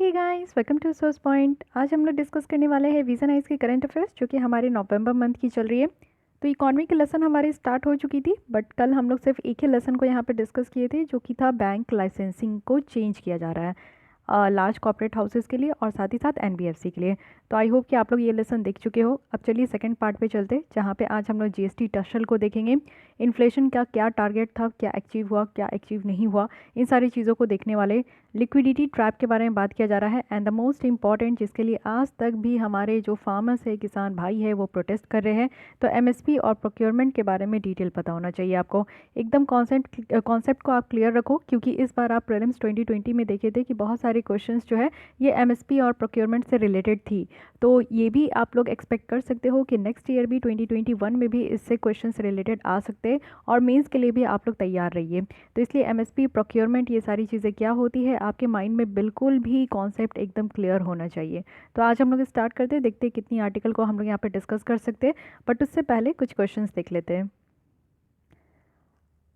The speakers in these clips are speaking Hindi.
Hey guys, welcome to Source Point. आज हम लोग डिस्कस करने वाले हैं वीज़न आइज की करंट अफेयर्स जो कि हमारे नवंबर मंथ की चल रही है। तो इकॉनमी के लेसन हमारी स्टार्ट हो चुकी थी, बट कल हम लोग सिर्फ एक ही लेसन को यहाँ पे डिस्कस किए थे जो कि था बैंक लाइसेंसिंग को चेंज किया जा रहा है लार्ज कॉर्पोरेट हाउसेस के लिए और साथ ही साथ एनबीएफसी के लिए। तो आई होप कि आप लोग ये लेसन देख चुके हो। अब चलिए सेकंड पार्ट पे चलते, जहाँ पे आज हम लोग जीएसटी टसल को देखेंगे। इन्फ्लेशन का क्या टारगेट था, क्या अचीव हुआ, क्या अचीव नहीं हुआ, इन सारी चीज़ों को देखने वाले। लिक्विडिटी ट्रैप के बारे में बात किया जा रहा है एंड द मोस्ट इंपॉर्टेंट, जिसके लिए आज तक भी हमारे जो फार्मर्स है, किसान भाई है, वो प्रोटेस्ट कर रहे हैं। तो एमएसपी और प्रोक्योरमेंट के बारे में डिटेल पता होना चाहिए आपको। एकदम कॉन्सेप्ट को आप क्लियर रखो, क्योंकि इस बार आप प्रीलिम्स 2020 में देखे थे कि बहुत सारे क्वेश्चंस जो है ये एमएसपी और प्रोक्योरमेंट से रिलेटेड थी। तो ये भी आप लोग एक्सपेक्ट कर सकते हो कि नेक्स्ट ईयर भी 2021 में भी इससे क्वेश्चंस रिलेटेड आ सकते हैं, और मेंस के लिए भी आप लोग तैयार रहिए। तो इसलिए एमएसपी, प्रोक्योरमेंट, ये सारी चीज़ें क्या होती है, आपके माइंड में बिल्कुल भी कॉन्सेप्ट एकदम क्लियर होना चाहिए। तो आज हम लोग स्टार्ट करते हैं, देखते हैं कितनी आर्टिकल को हम लोग यहाँ पे डिस्कस कर सकते हैं। बट उससे पहले कुछ क्वेश्चंस देख लेते हैं।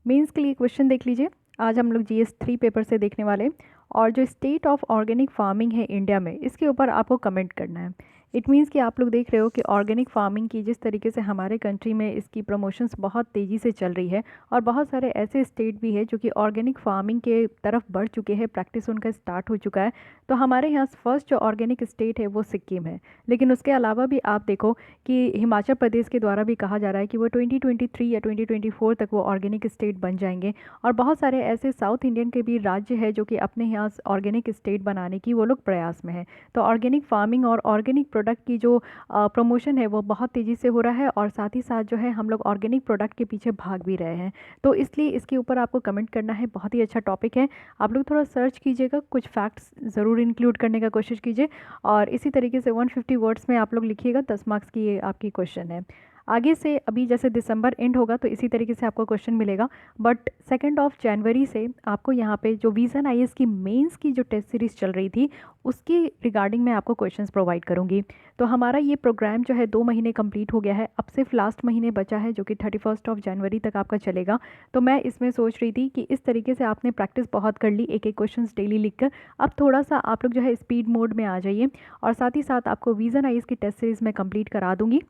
मेंस के लिए क्वेश्चन देख लीजिए। आज हम लोग GS3 पेपर से देखने वाले, और जो स्टेट ऑफ ऑर्गेनिक फार्मिंग है इंडिया में, इसके ऊपर आपको कमेंट करना है। इट मीन्स कि आप लोग देख रहे हो कि ऑर्गेनिक फार्मिंग की जिस तरीके से हमारे कंट्री में इसकी प्रमोशंस बहुत तेज़ी से चल रही है, और बहुत सारे ऐसे स्टेट भी है जो कि ऑर्गेनिक फार्मिंग के तरफ बढ़ चुके हैं, प्रैक्टिस उनका स्टार्ट हो चुका है। तो हमारे यहाँ फर्स्ट जो ऑर्गेनिक स्टेट है वो सिक्किम है। लेकिन उसके अलावा भी आप देखो कि हिमाचल प्रदेश के द्वारा भी कहा जा रहा है कि वो 2023 या 2024 तक वो ऑर्गेनिक स्टेट बन जाएंगे। और बहुत सारे ऐसे साउथ इंडियन के भी राज्य है जो कि अपने यहाँ ऑर्गेनिक स्टेट बनाने की वो लोग प्रयास में है। तो ऑर्गेनिक फार्मिंग और ऑर्गेनिक प्रोडक्ट की जो प्रमोशन है वो बहुत तेज़ी से हो रहा है, और साथ ही साथ जो है हम लोग ऑर्गेनिक प्रोडक्ट के पीछे भाग भी रहे हैं। तो इसलिए इसके ऊपर आपको कमेंट करना है। बहुत ही अच्छा टॉपिक है, आप लोग थोड़ा सर्च कीजिएगा, कुछ फैक्ट्स ज़रूर इंक्लूड करने का कोशिश कीजिए, और इसी तरीके से 150 वर्ड्स में आप लोग लिखिएगा। 10 मार्क्स की ये आपकी क्वेश्चन है। आगे से अभी जैसे दिसंबर एंड होगा तो इसी तरीके से आपको क्वेश्चन मिलेगा, बट 2 जनवरी से आपको यहाँ पे जो वीज़न आईएएस की मेंस की जो टेस्ट सीरीज़ चल रही थी उसकी रिगार्डिंग मैं आपको क्वेश्चंस प्रोवाइड करूँगी। तो हमारा ये प्रोग्राम जो है 2 महीने कंप्लीट हो गया है, अब सिर्फ लास्ट महीने बचा है जो कि 31 जनवरी तक आपका चलेगा। तो मैं इसमें सोच रही थी कि इस तरीके से आपने प्रैक्टिस बहुत कर ली, एक एक क्वेश्चंस डेली लिखकर, अब थोड़ा सा आप लोग जो है स्पीड मोड में आ जाइए, और साथ ही साथ आपको वीज़न आईएएस की टेस्ट सीरीज़ में कंप्लीट करा दूँगी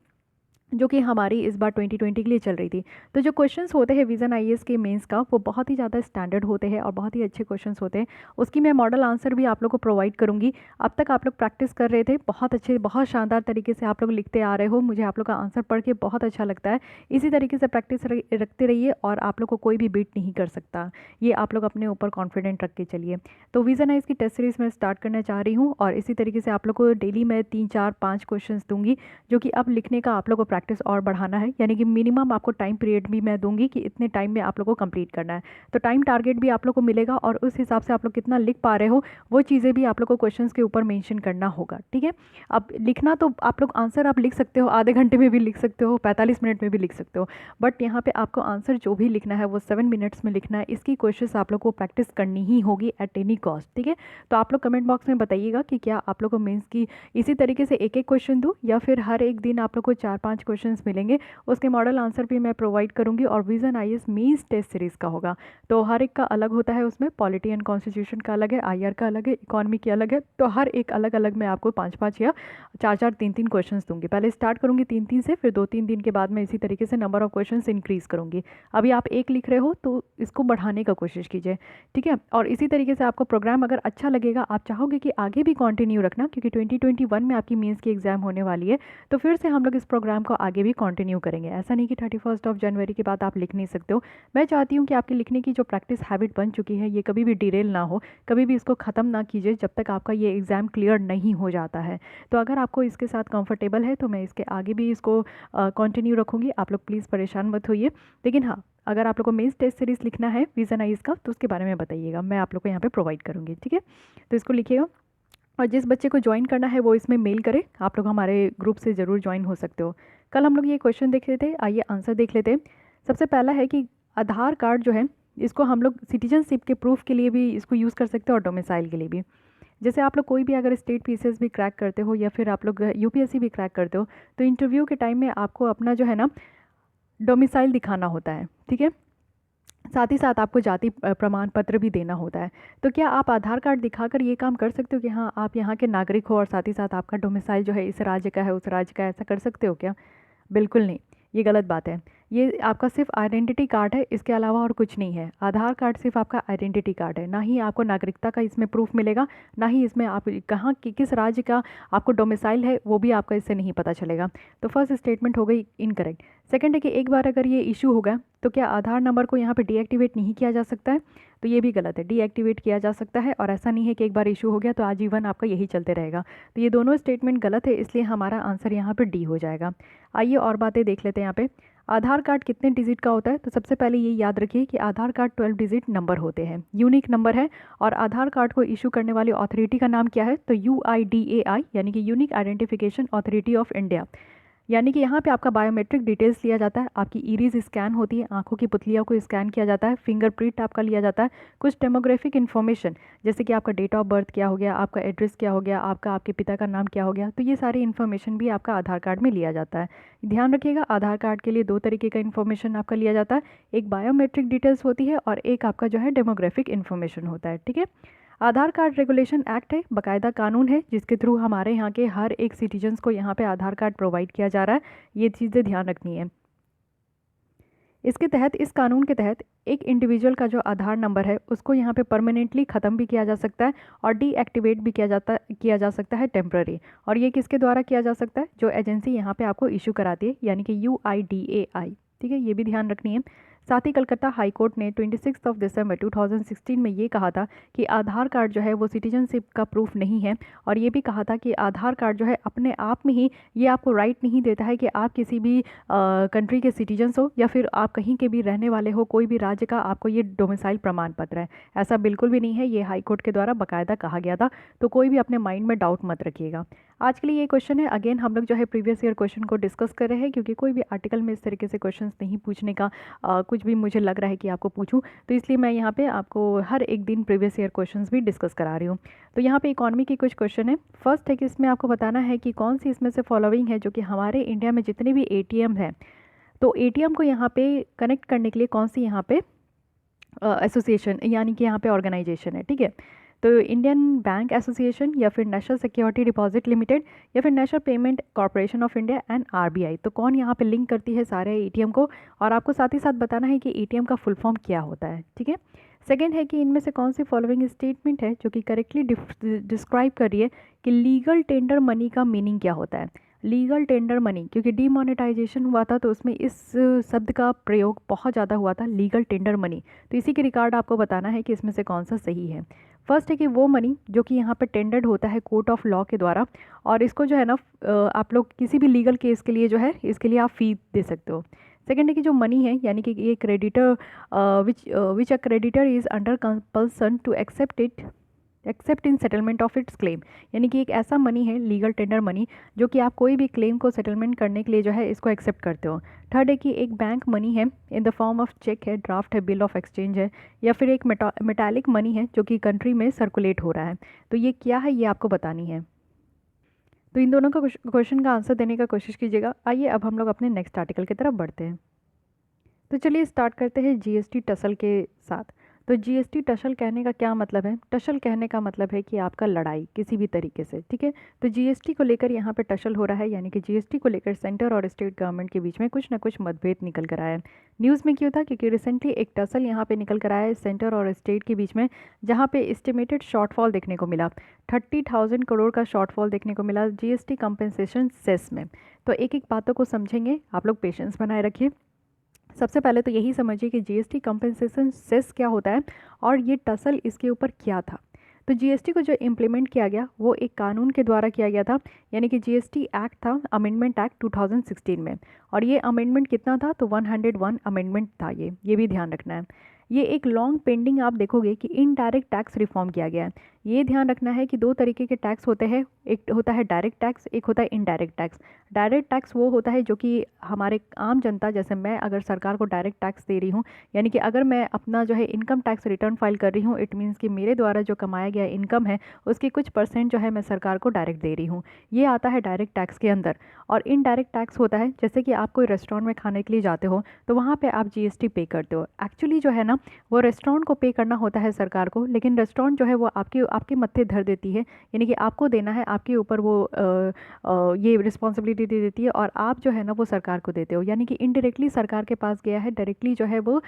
जो कि हमारी इस बार 2020 के लिए चल रही थी। तो जो क्वेश्चंस होते हैं वीज़न आईएएस के मेंस का, वो बहुत ही ज़्यादा स्टैंडर्ड होते हैं और बहुत ही अच्छे क्वेश्चंस होते हैं। उसकी मैं मॉडल आंसर भी आप लोग को प्रोवाइड करूंगी। अब तक आप लोग प्रैक्टिस कर रहे थे, बहुत अच्छे, बहुत शानदार तरीके से आप लोग लिखते आ रहे हो, मुझे आप लोग का आंसर पढ़ के बहुत अच्छा लगता है। इसी तरीके से प्रैक्टिस रखते रहिए, और आप लोग को कोई भी बीट नहीं कर सकता, ये आप लोग अपने ऊपर कॉन्फिडेंट रख के चलिए। तो वीज़न आईएएस की टेस्ट सीरीज़ में स्टार्ट करना चाह रही हूँ, और इसी तरीके से आप लोग को डेली मैं 3, 4, 5 क्वेश्चन दूंगी, जो कि अब लिखने का आप लोग को प्रैक्टिस और बढ़ाना है। यानी कि मिनिमम आपको टाइम पीरियड भी मैं दूंगी कि इतने टाइम में आप लोग को कंप्लीट करना है। तो टाइम टारगेट भी आप लोग को मिलेगा, और उस हिसाब से आप लोग कितना लिख पा रहे हो वो चीज़ें भी आप लोग को क्वेश्चंस के ऊपर मेंशन करना होगा, ठीक है। अब लिखना तो आप लोग आंसर आप लिख सकते हो, आधे घंटे में भी लिख सकते हो, 45 मिनट में भी लिख सकते हो, बट यहाँ पे आपको आंसर जो भी लिखना है वो 7 मिनट्स में लिखना है। इसकी कोशिश आप लोग को प्रैक्टिस करनी ही होगी एट एनी कॉस्ट, ठीक है। तो आप लोग कमेंट बॉक्स में बताइएगा कि क्या आप लोग को मेंस की इसी तरीके से एक एक क्वेश्चन दूँ, या फिर हर एक दिन आप लोग को 4-5 क्वेश्चन मिलेंगे, उसके मॉडल आंसर भी मैं प्रोवाइड करूंगी। और Vision IAS mains test series का होगा, तो हर एक का अलग होता है। उसमें पॉलिटी एंड कॉन्स्टिट्यूशन का अलग है, आईआर का अलग है, इकोनॉमी की अलग है। तो हर एक अलग अलग मैं आपको 5-5 या 4-4, 3-3 क्वेश्चन दूंगी। पहले स्टार्ट करूंगी 3-3 से, फिर 2-3 दिन के बाद मैं इसी तरीके से नंबर ऑफ क्वेश्चन इंक्रीज़ करूंगी। अभी आप एक लिख रहे हो तो इसको बढ़ाने का कोशिश कीजिए, ठीक है। और इसी तरीके से आपको प्रोग्राम अगर अच्छा लगेगा, आप चाहोगे कि आगे भी कंटिन्यू रखना, क्योंकि 2021 में आपकी मेंस की एग्जाम होने वाली है, तो फिर से हम लोग इस प्रोग्राम को आगे भी कंटिन्यू करेंगे। ऐसा नहीं कि 31 जनवरी के बाद आप लिख नहीं सकते हो। मैं चाहती हूँ कि आपकी लिखने की जो प्रैक्टिस हैबिट बन चुकी है ये कभी भी डिरेल ना हो, कभी भी इसको ख़त्म ना कीजिए जब तक आपका ये एग्ज़ाम क्लियर नहीं हो जाता है। तो अगर आपको इसके साथ कंफर्टेबल है तो मैं इसके आगे भी इसको कंटिन्यू रखूँगी, आप लोग प्लीज़ परेशान मत होइए। लेकिन हाँ, अगर आप लोग को मेंस टेस्ट सीरीज़ लिखना है वीज़न आईएएस का, तो उसके बारे में बताइएगा, मैं आप लोग को यहाँ पे प्रोवाइड करूँगी, ठीक है। तो इसको लिखिएगा, और जिस बच्चे को ज्वाइन करना है वो इसमें मेल करे। आप लोग हमारे ग्रुप से ज़रूर ज्वाइन हो सकते हो। कल हम लोग ये क्वेश्चन देख रहे थे, आइए आंसर देख लेते हैं। सबसे पहला है कि आधार कार्ड जो है, इसको हम लोग सिटीजनशिप के प्रूफ के लिए भी इसको यूज़ कर सकते हो, और डोमिसाइल के लिए भी। जैसे आप लोग कोई भी अगर स्टेट पीसीएस भी क्रैक करते हो, या फिर आप लोग यूपीएससी भी क्रैक करते हो, तो इंटरव्यू के टाइम में आपको अपना जो है ना डोमिसाइल दिखाना होता है, ठीक है। साथ ही साथ आपको जाति प्रमाण पत्र भी देना होता है। तो क्या आप आधार कार्ड दिखाकर ये काम कर सकते हो कि हाँ आप यहाँ के नागरिक हो और साथ ही साथ आपका डोमिसाइल जो है इस राज्य का है, उस राज्य का है, ऐसा कर सकते हो क्या? बिल्कुल नहीं, ये गलत बात है। ये आपका सिर्फ आइडेंटिटी कार्ड है, इसके अलावा और कुछ नहीं है। आधार कार्ड सिर्फ आपका आइडेंटिटी कार्ड है, ना ही आपको नागरिकता का इसमें प्रूफ मिलेगा, ना ही इसमें आप कहाँ किस राज्य का आपको डोमिसाइल है वो भी आपका इससे नहीं पता चलेगा। तो फर्स्ट स्टेटमेंट हो गई इनकरेक्ट। सेकंड है कि एक बार अगर ये इशू हो गया तो क्या आधार नंबर को यहाँ पे डीएक्टिवेट नहीं किया जा सकता है? तो ये भी गलत है, डीएक्टिवेट किया जा सकता है और ऐसा नहीं है कि एक बार इशू हो गया तो आजीवन आपका यही चलते रहेगा। तो ये दोनों स्टेटमेंट गलत है, इसलिए हमारा आंसर यहाँ पे डी हो जाएगा। आइए और बातें देख लेते हैं यहाँ पे। आधार कार्ड कितने डिजिट का होता है? तो सबसे पहले ये याद रखिए कि आधार कार्ड 12 डिजिट नंबर होते हैं, यूनिक नंबर है। और आधार कार्ड को इशू करने वाली अथॉरिटी का नाम क्या है? तो UIDAI यानी कि unique identification authority of India. यानी कि यहाँ पे आपका बायोमेट्रिक डिटेल्स लिया जाता है, आपकी इरीज स्कैन होती है, आंखों की पुतलियों को स्कैन किया जाता है, फिंगरप्रिंट आपका लिया जाता है, कुछ डेमोग्राफिक इन्फॉर्मेशन जैसे कि आपका डेट ऑफ बर्थ क्या हो गया, आपका एड्रेस क्या हो गया, आपके पिता का नाम क्या हो गया, तो ये सारी इन्फॉर्मेशन भी आपका आधार कार्ड में लिया जाता है। ध्यान रखिएगा, आधार कार्ड के लिए दो तरीके का इन्फॉर्मेशन आपका लिया जाता है, एक बायोमेट्रिक डिटेल्स होती है और एक आपका जो है डेमोग्राफिक इन्फॉर्मेशन होता है। ठीक है, आधार कार्ड रेगुलेशन एक्ट है, बाकायदा कानून है जिसके थ्रू हमारे यहाँ के हर एक सिटीजन्स को यहाँ पे आधार कार्ड प्रोवाइड किया जा रहा है। ये चीज़ें ध्यान रखनी है। इसके तहत, इस कानून के तहत एक इंडिविजुअल का जो आधार नंबर है उसको यहाँ पे परमानेंटली ख़त्म भी किया जा सकता है और डीएक्टिवेट भी किया जा सकता है टेम्प्ररी। और ये किसके द्वारा किया जा सकता है? जो एजेंसी यहाँ पे आपको इशू कराती है, यानी कि UIDAI। ठीक है, ये भी ध्यान रखनी है। साथ ही कलकत्ता हाई कोर्ट ने 26 दिसंबर 2016 में ये कहा था कि आधार कार्ड जो है वो सिटीजनशिप का प्रूफ नहीं है। और ये भी कहा था कि आधार कार्ड जो है अपने आप में ही ये आपको राइट नहीं देता है कि आप किसी भी कंट्री के सिटीजन्स हो या फिर आप कहीं के भी रहने वाले हो, कोई भी राज्य का आपको ये डोमिसाइल प्रमाण पत्र है। ऐसा बिल्कुल भी नहीं है, ये हाई कोर्ट के द्वारा बाकायदा कहा गया था। तो कोई भी अपने माइंड में डाउट मत रखिएगा। आज के लिए ये क्वेश्चन है, अगेन हम लोग जो है प्रीवियस ईयर क्वेश्चन को डिस्कस कर रहे हैं, क्योंकि कोई भी आर्टिकल में इस तरीके से क्वेश्चंस नहीं पूछने का कुछ भी मुझे लग रहा है कि आपको पूछूं, तो इसलिए मैं यहाँ पे आपको हर एक दिन प्रीवियस ईयर क्वेश्चंस भी डिस्कस करा रही हूँ। तो यहाँ पे इकोनॉमी के कुछ क्वेश्चन है। फर्स्ट है कि इसमें आपको बताना है कि कौन सी इसमें से फॉलोइंग है जो कि हमारे इंडिया में जितने भी ATM हैं, तो ATM को यहाँ पे कनेक्ट करने के लिए कौन सी यहाँ पे एसोसिएशन यानी कि यहाँ पे ऑर्गेनाइजेशन है। ठीक है, तो इंडियन बैंक एसोसिएशन या फिर नेशनल सिक्योरिटी डिपॉजिट लिमिटेड या फिर national payment corporation of India and RBI। तो कौन यहाँ पे लिंक करती है सारे ATM को, और आपको साथ ही साथ बताना है कि ATM का फुल फॉर्म क्या होता है। ठीक है, सेकेंड है कि इनमें से कौन सी फॉलोइंग स्टेटमेंट है जो कि करेक्टली डिस्क्राइब कर रही है कि लीगल टेंडर मनी का मीनिंग क्या होता है। लीगल टेंडर मनी, क्योंकि डीमोनेटाइजेशन हुआ था तो उसमें इस शब्द का प्रयोग बहुत ज़्यादा हुआ था, लीगल टेंडर मनी। तो इसी के रिगार्ड आपको बताना है कि इसमें से कौन सा सही है। फर्स्ट है कि वो मनी जो कि यहाँ पे टेंडर्ड होता है कोर्ट ऑफ लॉ के द्वारा, और इसको जो है ना आप लोग किसी भी लीगल केस के लिए जो है इसके लिए आप फी दे सकते हो। सेकेंड है कि जो मनी है, यानी कि ये creditor which a creditor is under compulsion to accept in settlement of its claim, यानी कि एक ऐसा मनी है लीगल टेंडर मनी जो कि आप कोई भी क्लेम को सेटलमेंट करने के लिए जो है इसको एक्सेप्ट करते हो। थर्ड है कि एक बैंक मनी है in the form of cheque है, ड्राफ्ट है, बिल ऑफ एक्सचेंज है, या फिर एक मेटालिक मनी है जो कि कंट्री में सर्कुलेट हो रहा है। तो ये क्या है, ये आपको बतानी है। तो इन दोनों का क्वेश्चन का आंसर देने का कोशिश कीजिएगा। आइए अब हम लोग अपने नेक्स्ट आर्टिकल की तरफ बढ़ते हैं। तो चलिए स्टार्ट करते हैं GST टसल के साथ। तो GST टसल कहने का क्या मतलब है? टसल कहने का मतलब है कि आपका लड़ाई किसी भी तरीके से। ठीक है, तो GST को लेकर यहाँ पे टसल हो रहा है, यानी कि GST को लेकर सेंटर और स्टेट गवर्नमेंट के बीच में कुछ ना कुछ मतभेद निकल कर आया है। न्यूज़ में क्यों था? क्योंकि रिसेंटली एक टसल यहाँ पे निकल कर आया है सेंटर और स्टेट के बीच में, जहाँ पे एस्टिमेटेड शॉर्टफॉल देखने को मिला, 30,000 करोड़ का शॉर्टफॉल देखने को मिला GST कंपनसेशन सेस में। तो एक एक बातों को समझेंगे, आप लोग पेशेंस बनाए रखिए। सबसे पहले तो यही समझिए कि GST कंपनसेशन सेस क्या होता है और ये टसल इसके ऊपर क्या था। तो GST को जो इम्प्लीमेंट किया गया वो एक कानून के द्वारा किया गया था, यानी कि GST एक्ट था, अमेंडमेंट एक्ट 2016 में। और ये अमेंडमेंट कितना था? तो 101 अमेंडमेंट था ये भी ध्यान रखना है। ये एक लॉन्ग पेंडिंग, आप देखोगे कि इनडायरेक्ट टैक्स रिफॉर्म किया गया है। ये ध्यान रखना है कि दो तरीके के टैक्स होते हैं, एक होता है डायरेक्ट टैक्स, एक होता है इनडायरेक्ट टैक्स। डायरेक्ट टैक्स वो होता है जो कि हमारे आम जनता, जैसे मैं अगर सरकार को डायरेक्ट टैक्स दे रही हूँ, यानी कि अगर मैं अपना जो है इनकम टैक्स रिटर्न फाइल कर रही हूँ, इट मीन्स कि मेरे द्वारा जो कमाया गया इनकम है उसकी कुछ परसेंट जो है मैं सरकार को डायरेक्ट दे रही हूँ, ये आता है डायरेक्ट टैक्स के अंदर। और इनडायरेक्ट टैक्स होता है जैसे कि आप कोई रेस्टोरेंट में खाने के लिए जाते हो तो वहाँ पे आप जीएसटी पे करते हो। एक्चुअली जो है ना वो रेस्टोरेंट को पे करना होता है सरकार को, लेकिन रेस्टोरेंट जो है वो आपके आपके मत्थे धर देती है, यानी कि आपको देना है, आपके ऊपर वो ये रिस्पॉन्सिबिलिटी दे देती है और आप जो है ना वो सरकार को देते हो, यानी कि इनडायरेक्टली सरकार के पास गया है, डायरेक्टली जो है वो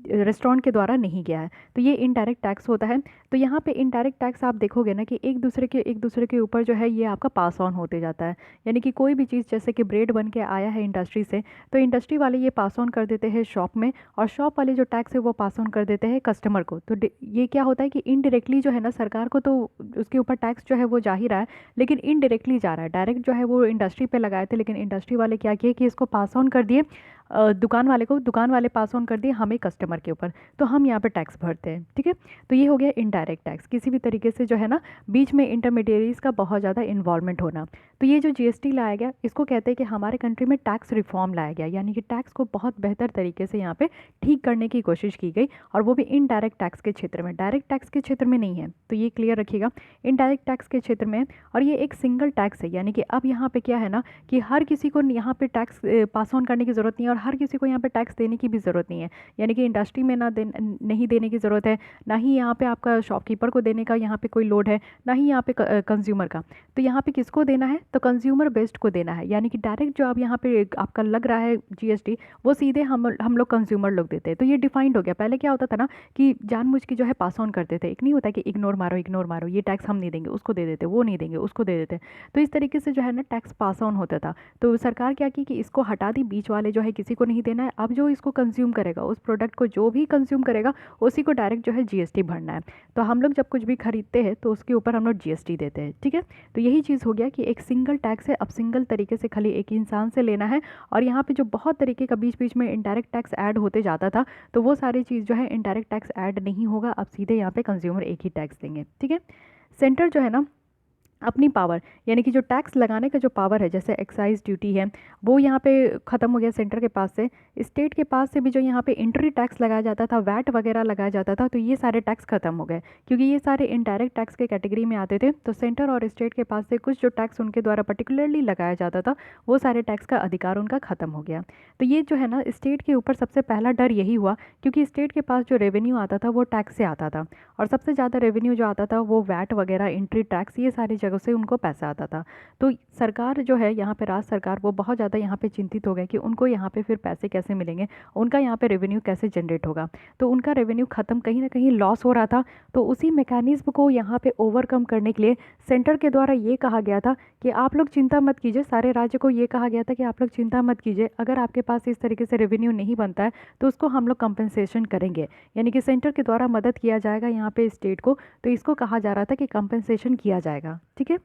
रेस्टोरेंट के द्वारा नहीं गया है। तो ये इनडायरेक्ट टैक्स होता है। तो यहाँ पे इनडायरेक्ट टैक्स आप देखोगे ना कि एक दूसरे के ऊपर जो है ये आपका पास ऑन होते जाता है, यानी कि कोई भी चीज़ जैसे कि ब्रेड बन के आया है इंडस्ट्री से, तो इंडस्ट्री वाले ये पास ऑन कर देते हैं शॉप में, और शॉप वाले जो टैक्स है वो पास ऑन कर देते हैं कस्टमर को। तो ये क्या होता है कि इनडायरेक्टली जो है ना सरकार को तो उसके ऊपर टैक्स जो है वो जा ही रहा है, लेकिन इनडायरेक्टली जा रहा है। डायरेक्ट जो है वो इंडस्ट्री पे लगाए थे, लेकिन इंडस्ट्री वाले क्या किए कि इसको पास ऑन कर दिए दुकान वाले को, दुकान वाले पास ऑन कर दिए हमें कस्टमर के ऊपर, तो हम यहाँ पे टैक्स भरते हैं। ठीक है, तो ये हो गया इनडायरेक्ट टैक्स, किसी भी तरीके से जो है ना बीच में इंटरमीडियरीज का बहुत ज़्यादा इन्वॉल्वमेंट होना। तो ये जो जीएसटी लाया गया इसको कहते हैं कि हमारे कंट्री में टैक्स रिफॉर्म लाया गया, यानी कि टैक्स को बहुत बेहतर तरीके से यहाँ पे ठीक करने की कोशिश की गई, और वो भी इनडायरेक्ट टैक्स के क्षेत्र में, डायरेक्ट टैक्स के क्षेत्र में नहीं है। तो ये क्लियर रखिएगा, इनडायरेक्ट टैक्स के क्षेत्र में। और ये एक सिंगल टैक्स है, यानी कि अब यहाँ पे क्या है ना कि हर किसी को यहाँ पे टैक्स पास ऑन करने की ज़रूरत नहीं है, और हर किसी को यहाँ पे टैक्स देने की भी ज़रूरत नहीं है, यानी कि इंडस्ट्री में नहीं देने की ज़रूरत है, ना ही यहाँ पे आपका शॉपकीपर को देने का यहाँ पे कोई लोड है, ना ही यहाँ पे कंज्यूमर का। तो यहाँ पे किसको देना है, तो कंज्यूमर बेस्ड को देना है, यानी कि डायरेक्ट जो अब यहाँ पे आपका लग रहा है जीएसटी वो सीधे हम लोग कंज्यूमर लोग देते हैं। तो ये डिफाइंड हो गया। पहले क्या होता था ना कि जानबूझ के जो है पास ऑन करते थे, एक नहीं होता कि इग्नोर मारो, ये टैक्स हम नहीं देंगे, उसको दे देते, वो नहीं देंगे, उसको दे देते। तो इस तरीके से जो है ना टैक्स पास ऑन होता था। तो सरकार क्या की कि इसको हटा दी, बीच वाले जो है किसी को नहीं देना है। अब जो इसको कंज्यूम करेगा, उस प्रोडक्ट को जो भी कंज्यूम करेगा उसी को डायरेक्ट जो है जीएसटी भरना है। तो हम लोग जब कुछ भी खरीदते हैं तो उसके ऊपर हम लोग जीएसटी देते हैं। ठीक है, तो यही चीज़ हो गया कि एक सिंगल टैक्स है, अब सिंगल तरीके से खाली एक इंसान से लेना है, और यहाँ पे जो बहुत तरीके का बीच बीच में इनडायरेक्ट टैक्स ऐड होते जाता था, तो वो सारी चीज़ जो है इनडायरेक्ट टैक्स ऐड नहीं होगा, अब सीधे यहाँ पे कंज्यूमर एक ही टैक्स देंगे। ठीक है, सेंटर जो है ना अपनी पावर, यानी कि जो टैक्स लगाने का जो पावर है, जैसे एक्साइज ड्यूटी है वो यहाँ पे ख़त्म हो गया सेंटर के पास से। स्टेट के पास से भी जो यहाँ पे एंट्री टैक्स लगाया जाता था, वैट वगैरह लगाया जाता था, तो ये सारे टैक्स ख़त्म हो गए, क्योंकि ये सारे इनडायरेक्ट टैक्स के कैटेगरी में आते थे। तो सेंटर और स्टेट के पास से कुछ जो टैक्स उनके द्वारा पर्टिकुलरली लगाया जाता था, वो सारे टैक्स का अधिकार उनका ख़त्म हो गया। तो ये जो है ना स्टेट के ऊपर सबसे पहला डर यही हुआ, क्योंकि स्टेट के पास जो रेवेन्यू आता था वो टैक्स से आता था, और सबसे ज़्यादा रेवेन्यू जो आता था वो वैट वगैरह, एंट्री टैक्स, ये सारी जगह से उनको पैसा आता था। तो सरकार जो है यहाँ पे, राज्य सरकार, वो बहुत ज़्यादा यहाँ पे चिंतित हो गए कि उनको यहाँ पे फिर पैसे कैसे मिलेंगे, उनका यहाँ पे रेवेन्यू कैसे जनरेट होगा। तो उनका रेवेन्यू ख़त्म, कहीं ना कहीं लॉस हो रहा था। तो उसी मैकेनिज्म को यहाँ पे ओवरकम करने के लिए सेंटर के द्वारा ये कहा गया था कि आप लोग चिंता मत कीजिए, सारे राज्य को ये कहा गया था कि आप लोग चिंता मत कीजिए, अगर आपके पास इस तरीके से रेवेन्यू नहीं बनता है तो उसको हम लोग कंपनसेशन करेंगे, यानी कि सेंटर के द्वारा मदद किया जाएगा यहाँ पे स्टेट को। तो इसको कहा जा रहा था कि कंपनसेशन किया जाएगा। ठीक है,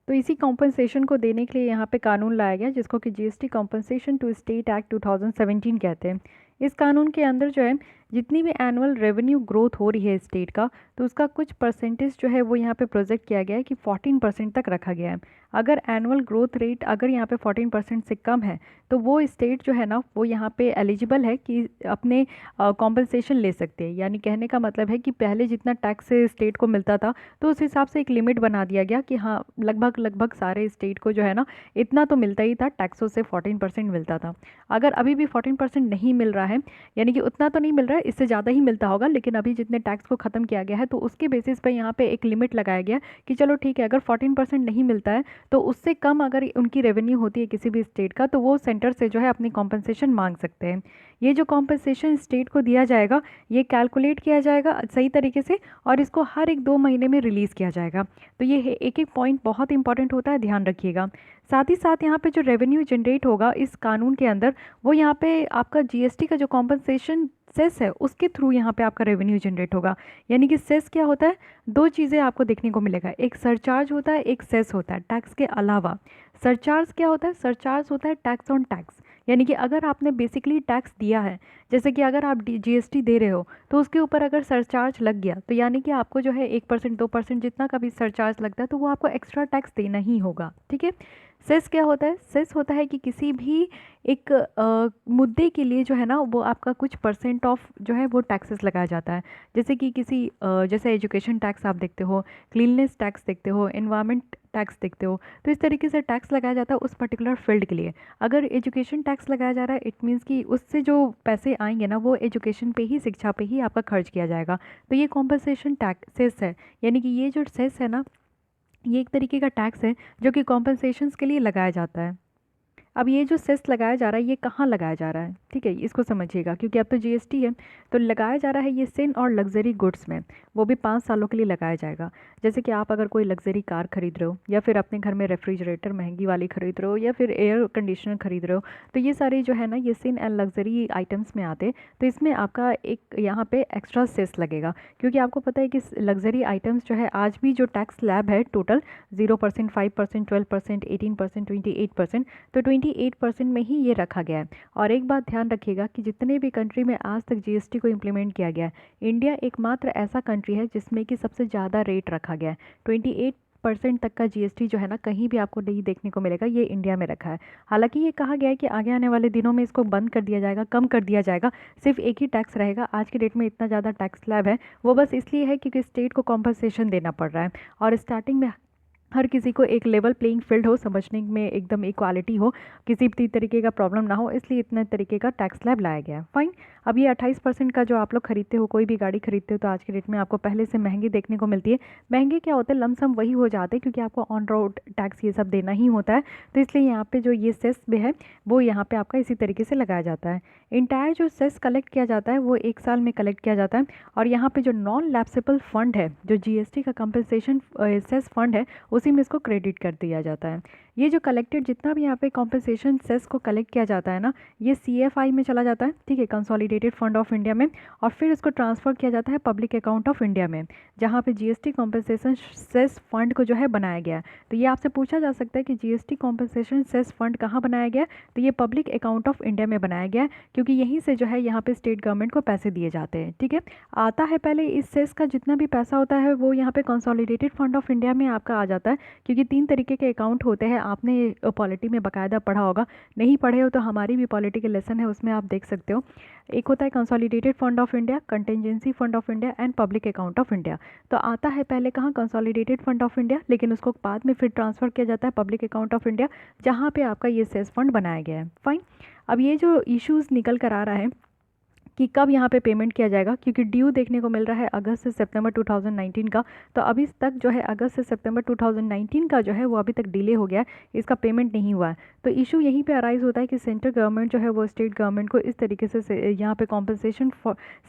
तो इसी कॉम्पनसेशन को देने के लिए यहाँ पे कानून लाया गया, जिसको कि GST compensation to state act 2017 कहते हैं। इस कानून के अंदर जो है जितनी भी एनुअल रेवेन्यू ग्रोथ हो रही है स्टेट का, तो उसका कुछ परसेंटेज जो है वो यहाँ पे प्रोजेक्ट किया गया है कि 14% तक रखा गया है। अगर एनुअल ग्रोथ रेट अगर यहाँ पे 14% से कम है तो वो स्टेट जो है ना वो यहाँ पे एलिजिबल है कि अपने कॉम्पनसेशन ले सकते हैं। यानी कहने का मतलब है कि पहले जितना टैक्स स्टेट को मिलता था तो उस हिसाब से एक लिमिट बना दिया गया कि हाँ लगभग सारे स्टेट को जो है ना इतना तो मिलता ही था, टैक्सों से 14% मिलता था। अगर अभी भी 14% नहीं मिल रहा है, यानी कि उतना तो नहीं मिल रहा है, इससे ज़्यादा ही मिलता होगा, लेकिन अभी जितने टैक्स को ख़त्म किया गया है तो उसके बेसिस पे यहाँ पे एक लिमिट लगाया गया कि चलो ठीक है, अगर 14% नहीं मिलता है तो उससे कम अगर उनकी रेवेन्यू होती है किसी भी स्टेट का, तो वो सेंटर से जो है अपनी कॉम्पनसेशन मांग सकते हैं। ये जो कॉम्पनसेशन स्टेट को दिया जाएगा ये कैलकुलेट किया जाएगा सही तरीके से, और इसको हर एक 2 महीने में रिलीज़ किया जाएगा। तो ये एक एक पॉइंट बहुत इंपॉर्टेंट होता है, ध्यान रखिएगा। साथ ही साथ यहाँ पे जो रेवेन्यू जनरेट होगा इस कानून के अंदर, वो यहाँ पे आपका जीएसटी का जो कॉम्पनसेशन सेस है उसके थ्रू यहाँ पे आपका रेवेन्यू जनरेट होगा। यानी कि सेस क्या होता है, दो चीज़ें आपको देखने को मिलेगा, एक सरचार्ज होता है, एक सेस होता है टैक्स के अलावा। सरचार्ज क्या होता है, सरचार्ज होता है टैक्स ऑन टैक्स, यानी कि अगर आपने बेसिकली टैक्स दिया है, जैसे कि अगर आप जीएसटी दे रहे हो तो उसके ऊपर अगर सरचार्ज लग गया तो यानी कि आपको जो है 1% 2% जितना का भी सरचार्ज लगता है तो वो आपको एक्स्ट्रा टैक्स देना ही होगा। ठीक है। सेस क्या होता है? सेस होता है कि किसी भी एक मुद्दे के लिए जो है ना वो आपका कुछ परसेंट ऑफ जो है वो टैक्सेस लगाया जाता है। जैसे कि जैसे एजुकेशन टैक्स आप देखते हो, क्लीननेस टैक्स देखते हो, एनवायरनमेंट टैक्स देखते हो, तो इस तरीके से टैक्स लगाया जाता है उस पर्टिकुलर फील्ड के लिए। अगर एजुकेशन टैक्स लगाया जा रहा है इट मीन्स कि उससे जो पैसे आएंगे ना वो एजुकेशन पे ही, शिक्षा पे ही आपका खर्च किया जाएगा। तो ये कॉम्पनसेशन टैक्स सेस है, यानी कि ये जो सेस है ना ये एक तरीके का टैक्स है जो कि कॉम्पनसेशंस के लिए लगाया जाता है। अब ये जो सेस लगाया जा रहा है ये कहाँ लगाया जा रहा है, ठीक है, इसको समझिएगा, क्योंकि अब तो जीएसटी है तो लगाया जा रहा है ये सिन और लग्जरी गुड्स में, वो भी 5 सालों के लिए लगाया जाएगा। जैसे कि आप अगर कोई लग्जरी कार खरीद रहे हो या फिर अपने घर में रेफ्रिजरेटर महंगी वाली खरीद रहे हो या फिर एयर कंडीशनर खरीद रहे हो, तो ये सारे जो है ना ये सिन एंड लग्जरी आइटम्स में आते, तो इसमें आपका एक यहाँ पे एक्स्ट्रा सेस लगेगा। क्योंकि आपको पता है कि लग्जरी आइटम्स जो है आज भी जो टैक्स स्लैब है टोटल 0%, 5%, 12%, 18%, 28%, तो 28% में ही ये रखा गया है। और एक बात ध्यान रखिएगा कि जितने भी कंट्री में आज तक जीएसटी को इम्प्लीमेंट किया गया है, इंडिया एकमात्र ऐसा कंट्री है जिसमें कि सबसे ज़्यादा रेट रखा गया है। 28% तक का जीएसटी जो है ना कहीं भी आपको नहीं देखने को मिलेगा, ये इंडिया में रखा है। हालांकि ये कहा गया है कि आगे आने वाले दिनों में इसको बंद कर दिया जाएगा, कम कर दिया जाएगा, सिर्फ एक ही टैक्स रहेगा। आज के डेट में इतना ज़्यादा टैक्स स्लैब है वो बस इसलिए है क्योंकि स्टेट को कॉम्पनसेशन देना पड़ रहा है और स्टार्टिंग में हर किसी को एक लेवल प्लेइंग फील्ड हो, समझने में एकदम इक्वालिटी हो, किसी भी तरीके का प्रॉब्लम ना हो, इसलिए इतने तरीके का टैक्स स्लैब लाया गया है। फाइन। अब ये 28% का जो आप लोग खरीदते हो, कोई भी गाड़ी खरीदते हो तो आज के डेट में आपको पहले से महंगी देखने को मिलती है। महंगे क्या होते हैं, लमसम वही हो जाते हैं क्योंकि आपको ऑन रोड टैक्स ये सब देना ही होता है, तो इसलिए यहाँ पे जो ये सेस भी है वो यहाँ पे आपका इसी तरीके से लगाया जाता है। इंटायर जो सेस कलेक्ट किया जाता है वो 1 साल में कलेक्ट किया जाता है और यहाँ पे जो नॉन लैप्सेबल फंड है, जो जीएसटी का कंपनसेशन सेस फंड है, उसी में इसको क्रेडिट कर दिया जाता है। ये जो कलेक्टेड जितना भी यहाँ पे कॉम्पनसेशन सेस को कलेक्ट किया जाता है ना, ये सीएफआई में चला जाता है, ठीक है, कंसोलिडेटेड फंड ऑफ इंडिया में, और फिर इसको ट्रांसफ़र किया जाता है पब्लिक अकाउंट ऑफ इंडिया में, जहाँ पे जीएसटी कॉम्पनसेशन सेस फंड को जो है बनाया गया है। तो ये आपसे पूछा जा सकता है कि जीएसटी कॉम्पनसेशन सेस फंड कहाँ बनाया गया, तो ये पब्लिक अकाउंट ऑफ इंडिया में बनाया गया है, क्योंकि यहीं से जो है यहाँ पे स्टेट गवर्नमेंट को पैसे दिए जाते हैं। ठीक है, आता है पहले इस सेस का जितना भी पैसा होता है वो यहाँ पे कंसोलिडेटेड फंड ऑफ इंडिया में आपका आ जाता है, क्योंकि 3 तरीके के अकाउंट होते हैं। आपने पॉलिटी में बाकायदा पढ़ा होगा, नहीं पढ़े हो तो हमारी भी पॉलिटी के लेसन है उसमें आप देख सकते हो। एक होता है consolidated fund of India, contingency fund of India and public account of India. तो आता है पहले कहाँ, कंसोलिडेटेड फंड ऑफ इंडिया, लेकिन उसको बाद में फिर ट्रांसफ़र किया जाता है पब्लिक अकाउंट ऑफ इंडिया, जहाँ पे आपका ये सेस फंड बनाया गया है। फाइन। अब ये जो इश्यूज़ निकल कर आ रहा है कि कब यहाँ पे पेमेंट किया जाएगा, क्योंकि ड्यू देखने को मिल रहा है अगस्त से सितंबर 2019 का, तो अभी तक जो है अगस्त से सितंबर 2019 का जो है वो अभी तक डिले हो गया है, इसका पेमेंट नहीं हुआ है। तो इशू यहीं पे अराइज होता है कि सेंट्रल गवर्नमेंट जो है वो स्टेट गवर्नमेंट को इस तरीके से यहाँ पे कॉम्पनसेशन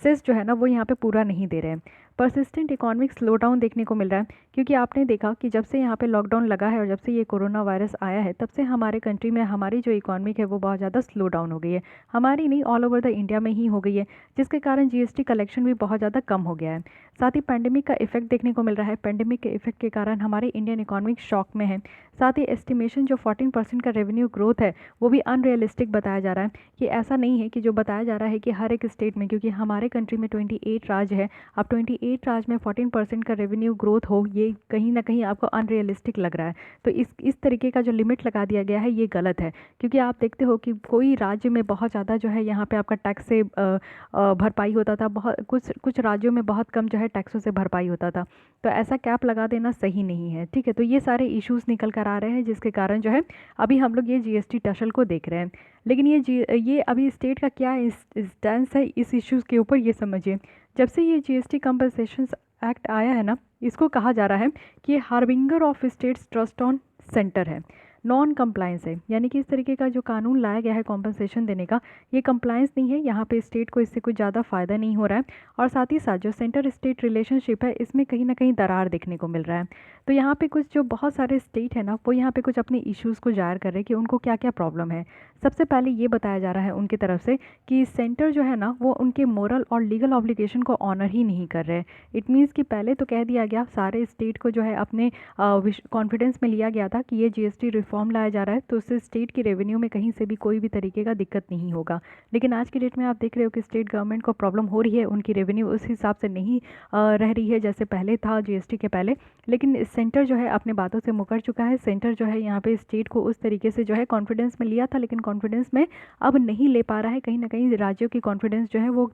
सेस जो है ना वो यहाँ पे पूरा नहीं दे रहे हैं। परसिस्टेंट इकोनॉमिक स्लोडाउन देखने को मिल रहा है, क्योंकि आपने देखा कि जब से यहाँ पे लॉकडाउन लगा है और जब से ये कोरोना वायरस आया है तब से हमारे कंट्री में हमारी जो इकोनॉमिक है वो बहुत ज़्यादा स्लो डाउन हो गई है। हमारी नहीं, ऑल ओवर द इंडिया में ही हो गई है, जिसके कारण जीएसटी कलेक्शन भी बहुत ज़्यादा कम हो गया है। साथ ही पैंडेमिक का इफेक्ट देखने को मिल रहा है, पैंडेमिक के इफेक्ट के कारण हमारे इंडियन इकोनॉमिक शॉक में है। साथ ही एस्टिमेशन जो 14% का रेवेन्यू ग्रोथ है वो भी अनरियलिस्टिक बताया जा रहा है। कि ऐसा नहीं है कि जो बताया जा रहा है कि हर एक स्टेट में, क्योंकि हमारे कंट्री में 28 राज्य है, अब 28 राज्य में 14% का रेवेन्यू ग्रोथ हो, ये कहीं ना कहीं आपको अनरियलिस्टिक लग रहा है। तो इस तरीके का जो लिमिट लगा दिया गया है ये गलत है, क्योंकि आप देखते हो कि कोई राज्य में बहुत ज़्यादा जो है यहाँ पे आपका टैक्स से भरपाई होता था, बहुत कुछ राज्यों में बहुत कम जो है टैक्सों से भरपाई होता था। तो ऐसा कैप लगा देना सही नहीं है। ठीक है, तो ये सारे इश्यूज़ निकल कर आ रहे हैं, जिसके कारण जो है अभी हम लोग ये जीएसटी टसल को देख रहे हैं। लेकिन ये अभी स्टेट का क्या स्टैंस है इस इश्यूज़ के ऊपर, ये समझिए। जब से ये जीएसटी कंपनसेशन एक्ट आया है ना, इसको कहा जा रहा है कि ये harbinger of states trust on centre है, नॉन कंप्लायंस है। यानी कि इस तरीके का जो कानून लाया गया है कॉम्पनसेशन देने का, ये कंप्लायंस नहीं है, यहाँ पे स्टेट को इससे कुछ ज़्यादा फ़ायदा नहीं हो रहा है। और साथ ही साथ जो सेंटर स्टेट रिलेशनशिप है इसमें कहीं ना कहीं दरार देखने को मिल रहा है। तो यहाँ पे कुछ जो बहुत सारे स्टेट है ना वो यहाँ पे कुछ अपने इश्यूज़ को जाहिर कर रहे हैं कि उनको क्या क्या प्रॉब्लम है। सबसे पहले ये बताया जा रहा है उनकी तरफ से कि सेंटर जो है ना वो उनके मोरल और लीगल ऑब्लिगेशन को ऑनर ही नहीं कर रहे हैं। इट मीन्स कि पहले तो कह दिया गया सारे स्टेट को जो है अपने कॉन्फिडेंस में लिया गया था कि ये जीएसटी रिफॉर्म लाया जा रहा है तो उससे स्टेट की रेवेन्यू में कहीं से भी कोई भी तरीके का दिक्कत नहीं होगा। लेकिन आज की डेट में आप देख रहे हो कि स्टेट गवर्नमेंट को प्रॉब्लम हो रही है, उनकी रेवेन्यू उस हिसाब से नहीं रह रही है जैसे पहले था जीएसटी के पहले। लेकिन सेंटर जो है अपने बातों से मुकर चुका है। सेंटर जो है यहाँ पे स्टेट को उस तरीके से जो है कॉन्फिडेंस में लिया था, लेकिन कॉन्फिडेंस में अब नहीं ले पा रहा है। कहीं ना कहीं राज्यों की कॉन्फिडेंस जो है वो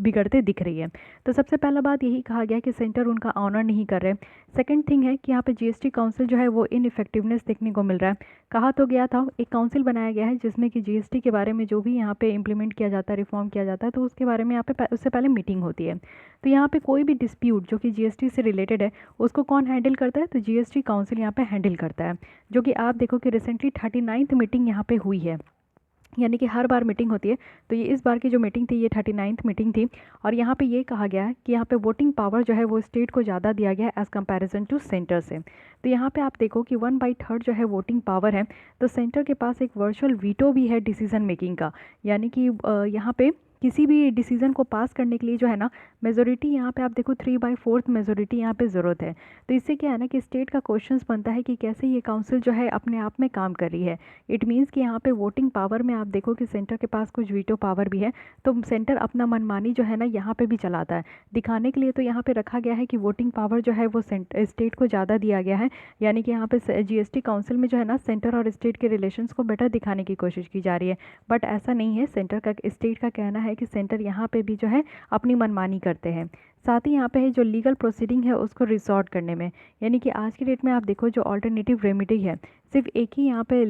बिगड़ते दिख रही है। तो सबसे पहला बात यही कहा गया कि सेंटर उनका ऑनर नहीं कर रहे। सेकंड थिंग है कि यहाँ पे जीएसटी काउंसिल जो है वो इनइफेक्टिवनेस देखने को मिल रहा है। कहा तो गया था एक काउंसिल बनाया गया है जिसमें कि जीएसटी के बारे में जो भी यहाँ पे इम्प्लीमेंट किया जाता है, रिफॉर्म किया जाता है, तो उसके बारे में यहाँ पे उससे पहले मीटिंग होती है। तो यहाँ पे कोई भी डिस्प्यूट जो कि जीएसटी से रिलेटेड है उसको कौन हैंडल करता है, तो जीएसटी काउंसिल यहाँ पे हैंडल करता है। जो कि आप देखो कि रिसेंटली 39th मीटिंग यहाँ पे हुई है, यानी कि हर बार मीटिंग होती है। तो ये इस बार की जो मीटिंग थी ये 39th मीटिंग थी। और यहाँ पे ये कहा गया है कि यहाँ पे वोटिंग पावर जो है वो स्टेट को ज़्यादा दिया गया है एज़ कंपैरिजन टू सेंटर से। तो यहाँ पे आप देखो कि 1/3 जो है वोटिंग पावर है, तो सेंटर के पास एक वर्चुअल वीटो भी है डिसीजन मेकिंग का। यानी कि यहाँ पे किसी भी डिसीजन को पास करने के लिए जो है ना मेजोरिटी यहाँ पे आप देखो 3/4 मेजोरिटी यहाँ पे ज़रूरत है। तो इससे क्या है ना कि स्टेट का क्वेश्चंस बनता है कि कैसे ये काउंसिल जो है अपने आप में काम कर रही है। इट मीन्स कि यहाँ पे वोटिंग पावर में आप देखो कि सेंटर के पास कुछ वीटो पावर भी है, तो सेंटर अपना मनमानी जो है ना यहाँ पे भी चलाता है दिखाने के लिए। तो यहाँ पे रखा गया है कि वोटिंग पावर जो है वो स्टेट को ज़्यादा दिया गया है। यानी कि यहाँ पे जीएसटी काउंसिल में जो है ना सेंटर और स्टेट के रिलेशंस को बेटर दिखाने की कोशिश की जा रही है। बट ऐसा नहीं है, सेंटर का स्टेट का कहना है कि सेंटर यहाँ पे भी जो है अपनी मनमानी करते हैं। साथ ही यहाँ पे है जो लीगल प्रोसीडिंग है उसको रिसॉर्ट करने में। यानी कि आज की डेट में आप देखो जो अल्टरनेटिव रेमेडी है सिर्फ एक ही यहाँ पे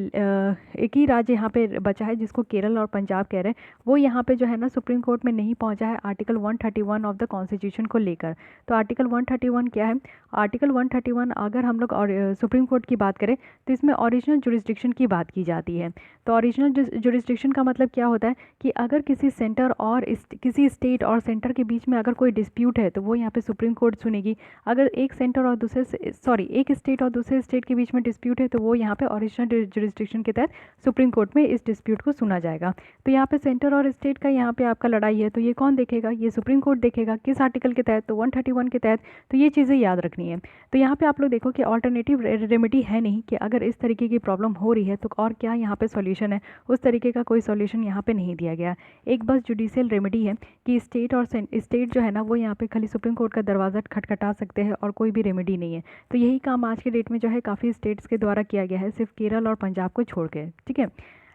एक ही राज्य यहाँ पे बचा है जिसको केरल और पंजाब कह रहे हैं। वो यहाँ पे जो है ना सुप्रीम कोर्ट में नहीं पहुँचा है आर्टिकल 131 ऑफ द कॉन्स्टिट्यूशन को लेकर। तो आर्टिकल 131 क्या है, आर्टिकल 131 अगर हम लोग और सुप्रीम कोर्ट की बात करें तो इसमें ओरिजिनल जुरिस्डिक्शन की बात की जाती है। तो ओरिजिनल जुरिस्डिक्शन का मतलब क्या होता है कि अगर किसी सेंटर और किसी स्टेट और सेंटर के बीच में अगर कोई डिस्प्यूट है तो वो यहाँ पे सुप्रीम कोर्ट सुनेगी। अगर एक सेंटर और एक स्टेट और दूसरे स्टेट के बीच में डिस्प्यूट है तो वो यहाँ पे ओरिजिनल जुरिस्डिक्शन के तहत सुप्रीम कोर्ट में इस डिस्प्यूट को सुना जाएगा। तो यहाँ पे सेंटर और स्टेट का यहाँ पे आपका लड़ाई है तो ये कौन देखेगा, ये सुप्रीम कोर्ट देखेगा। किस आर्टिकल के तहत, तो 131 के तहत। तो ये चीज़ें याद रखनी है। तो यहाँ पे आप लोग देखो कि ऑल्टरनेटिव रेमेडी है नहीं कि अगर इस तरीके की प्रॉब्लम हो रही है तो और क्या यहाँ पे सॉल्यूशन है, उस तरीके का कोई सॉल्यूशन यहाँ पे नहीं दिया गया। एक बस जुडिशियल रेमेडी है कि स्टेट जो है ना वो यहाँ पे खाली सुप्रीम कोर्ट का दरवाज़ा खटखटा सकते हैं और कोई भी रेमेडी नहीं है। तो यही काम आज के डेट में जो है काफ़ी स्टेट्स के द्वारा किया गया है, सिर्फ केरल और पंजाब को छोड़ के, ठीक है।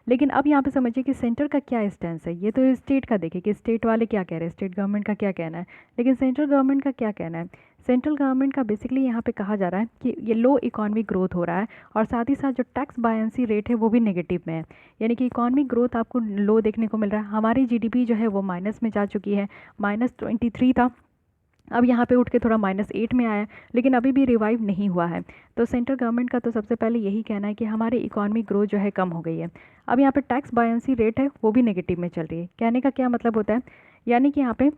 लेकिन अब यहाँ पे समझिए कि सेंटर का क्या स्टैंस है। ये तो स्टेट का देखे कि स्टेट वाले क्या कह रहे हैं, स्टेट गवर्नमेंट का क्या कहना है। लेकिन सेंट्रल गवर्नमेंट का क्या कहना है। सेंट्रल गवर्नमेंट का बेसिकली यहाँ पे कहा जा रहा है कि ये लो इकोनॉमिक ग्रोथ हो रहा है और साथ ही साथ जो टैक्स बायंसी रेट है वो भी नेगेटिव में है। यानी कि इकोनॉमिक ग्रोथ आपको लो देखने को मिल रहा है। हमारी जीडीपी जो है वो माइनस में जा चुकी है, -23 था, अब यहाँ पे उठ के थोड़ा -8 में आया, लेकिन अभी भी रिवाइव नहीं हुआ है। तो सेंट्रल गवर्नमेंट का तो सबसे पहले यही कहना है कि हमारी इकोनॉमिक ग्रोथ जो है कम हो गई है। अब यहाँ पे टैक्स बायंसी रेट है वो भी नेगेटिव में चल रही है। कहने का क्या मतलब होता है, यानी कि यहाँ पे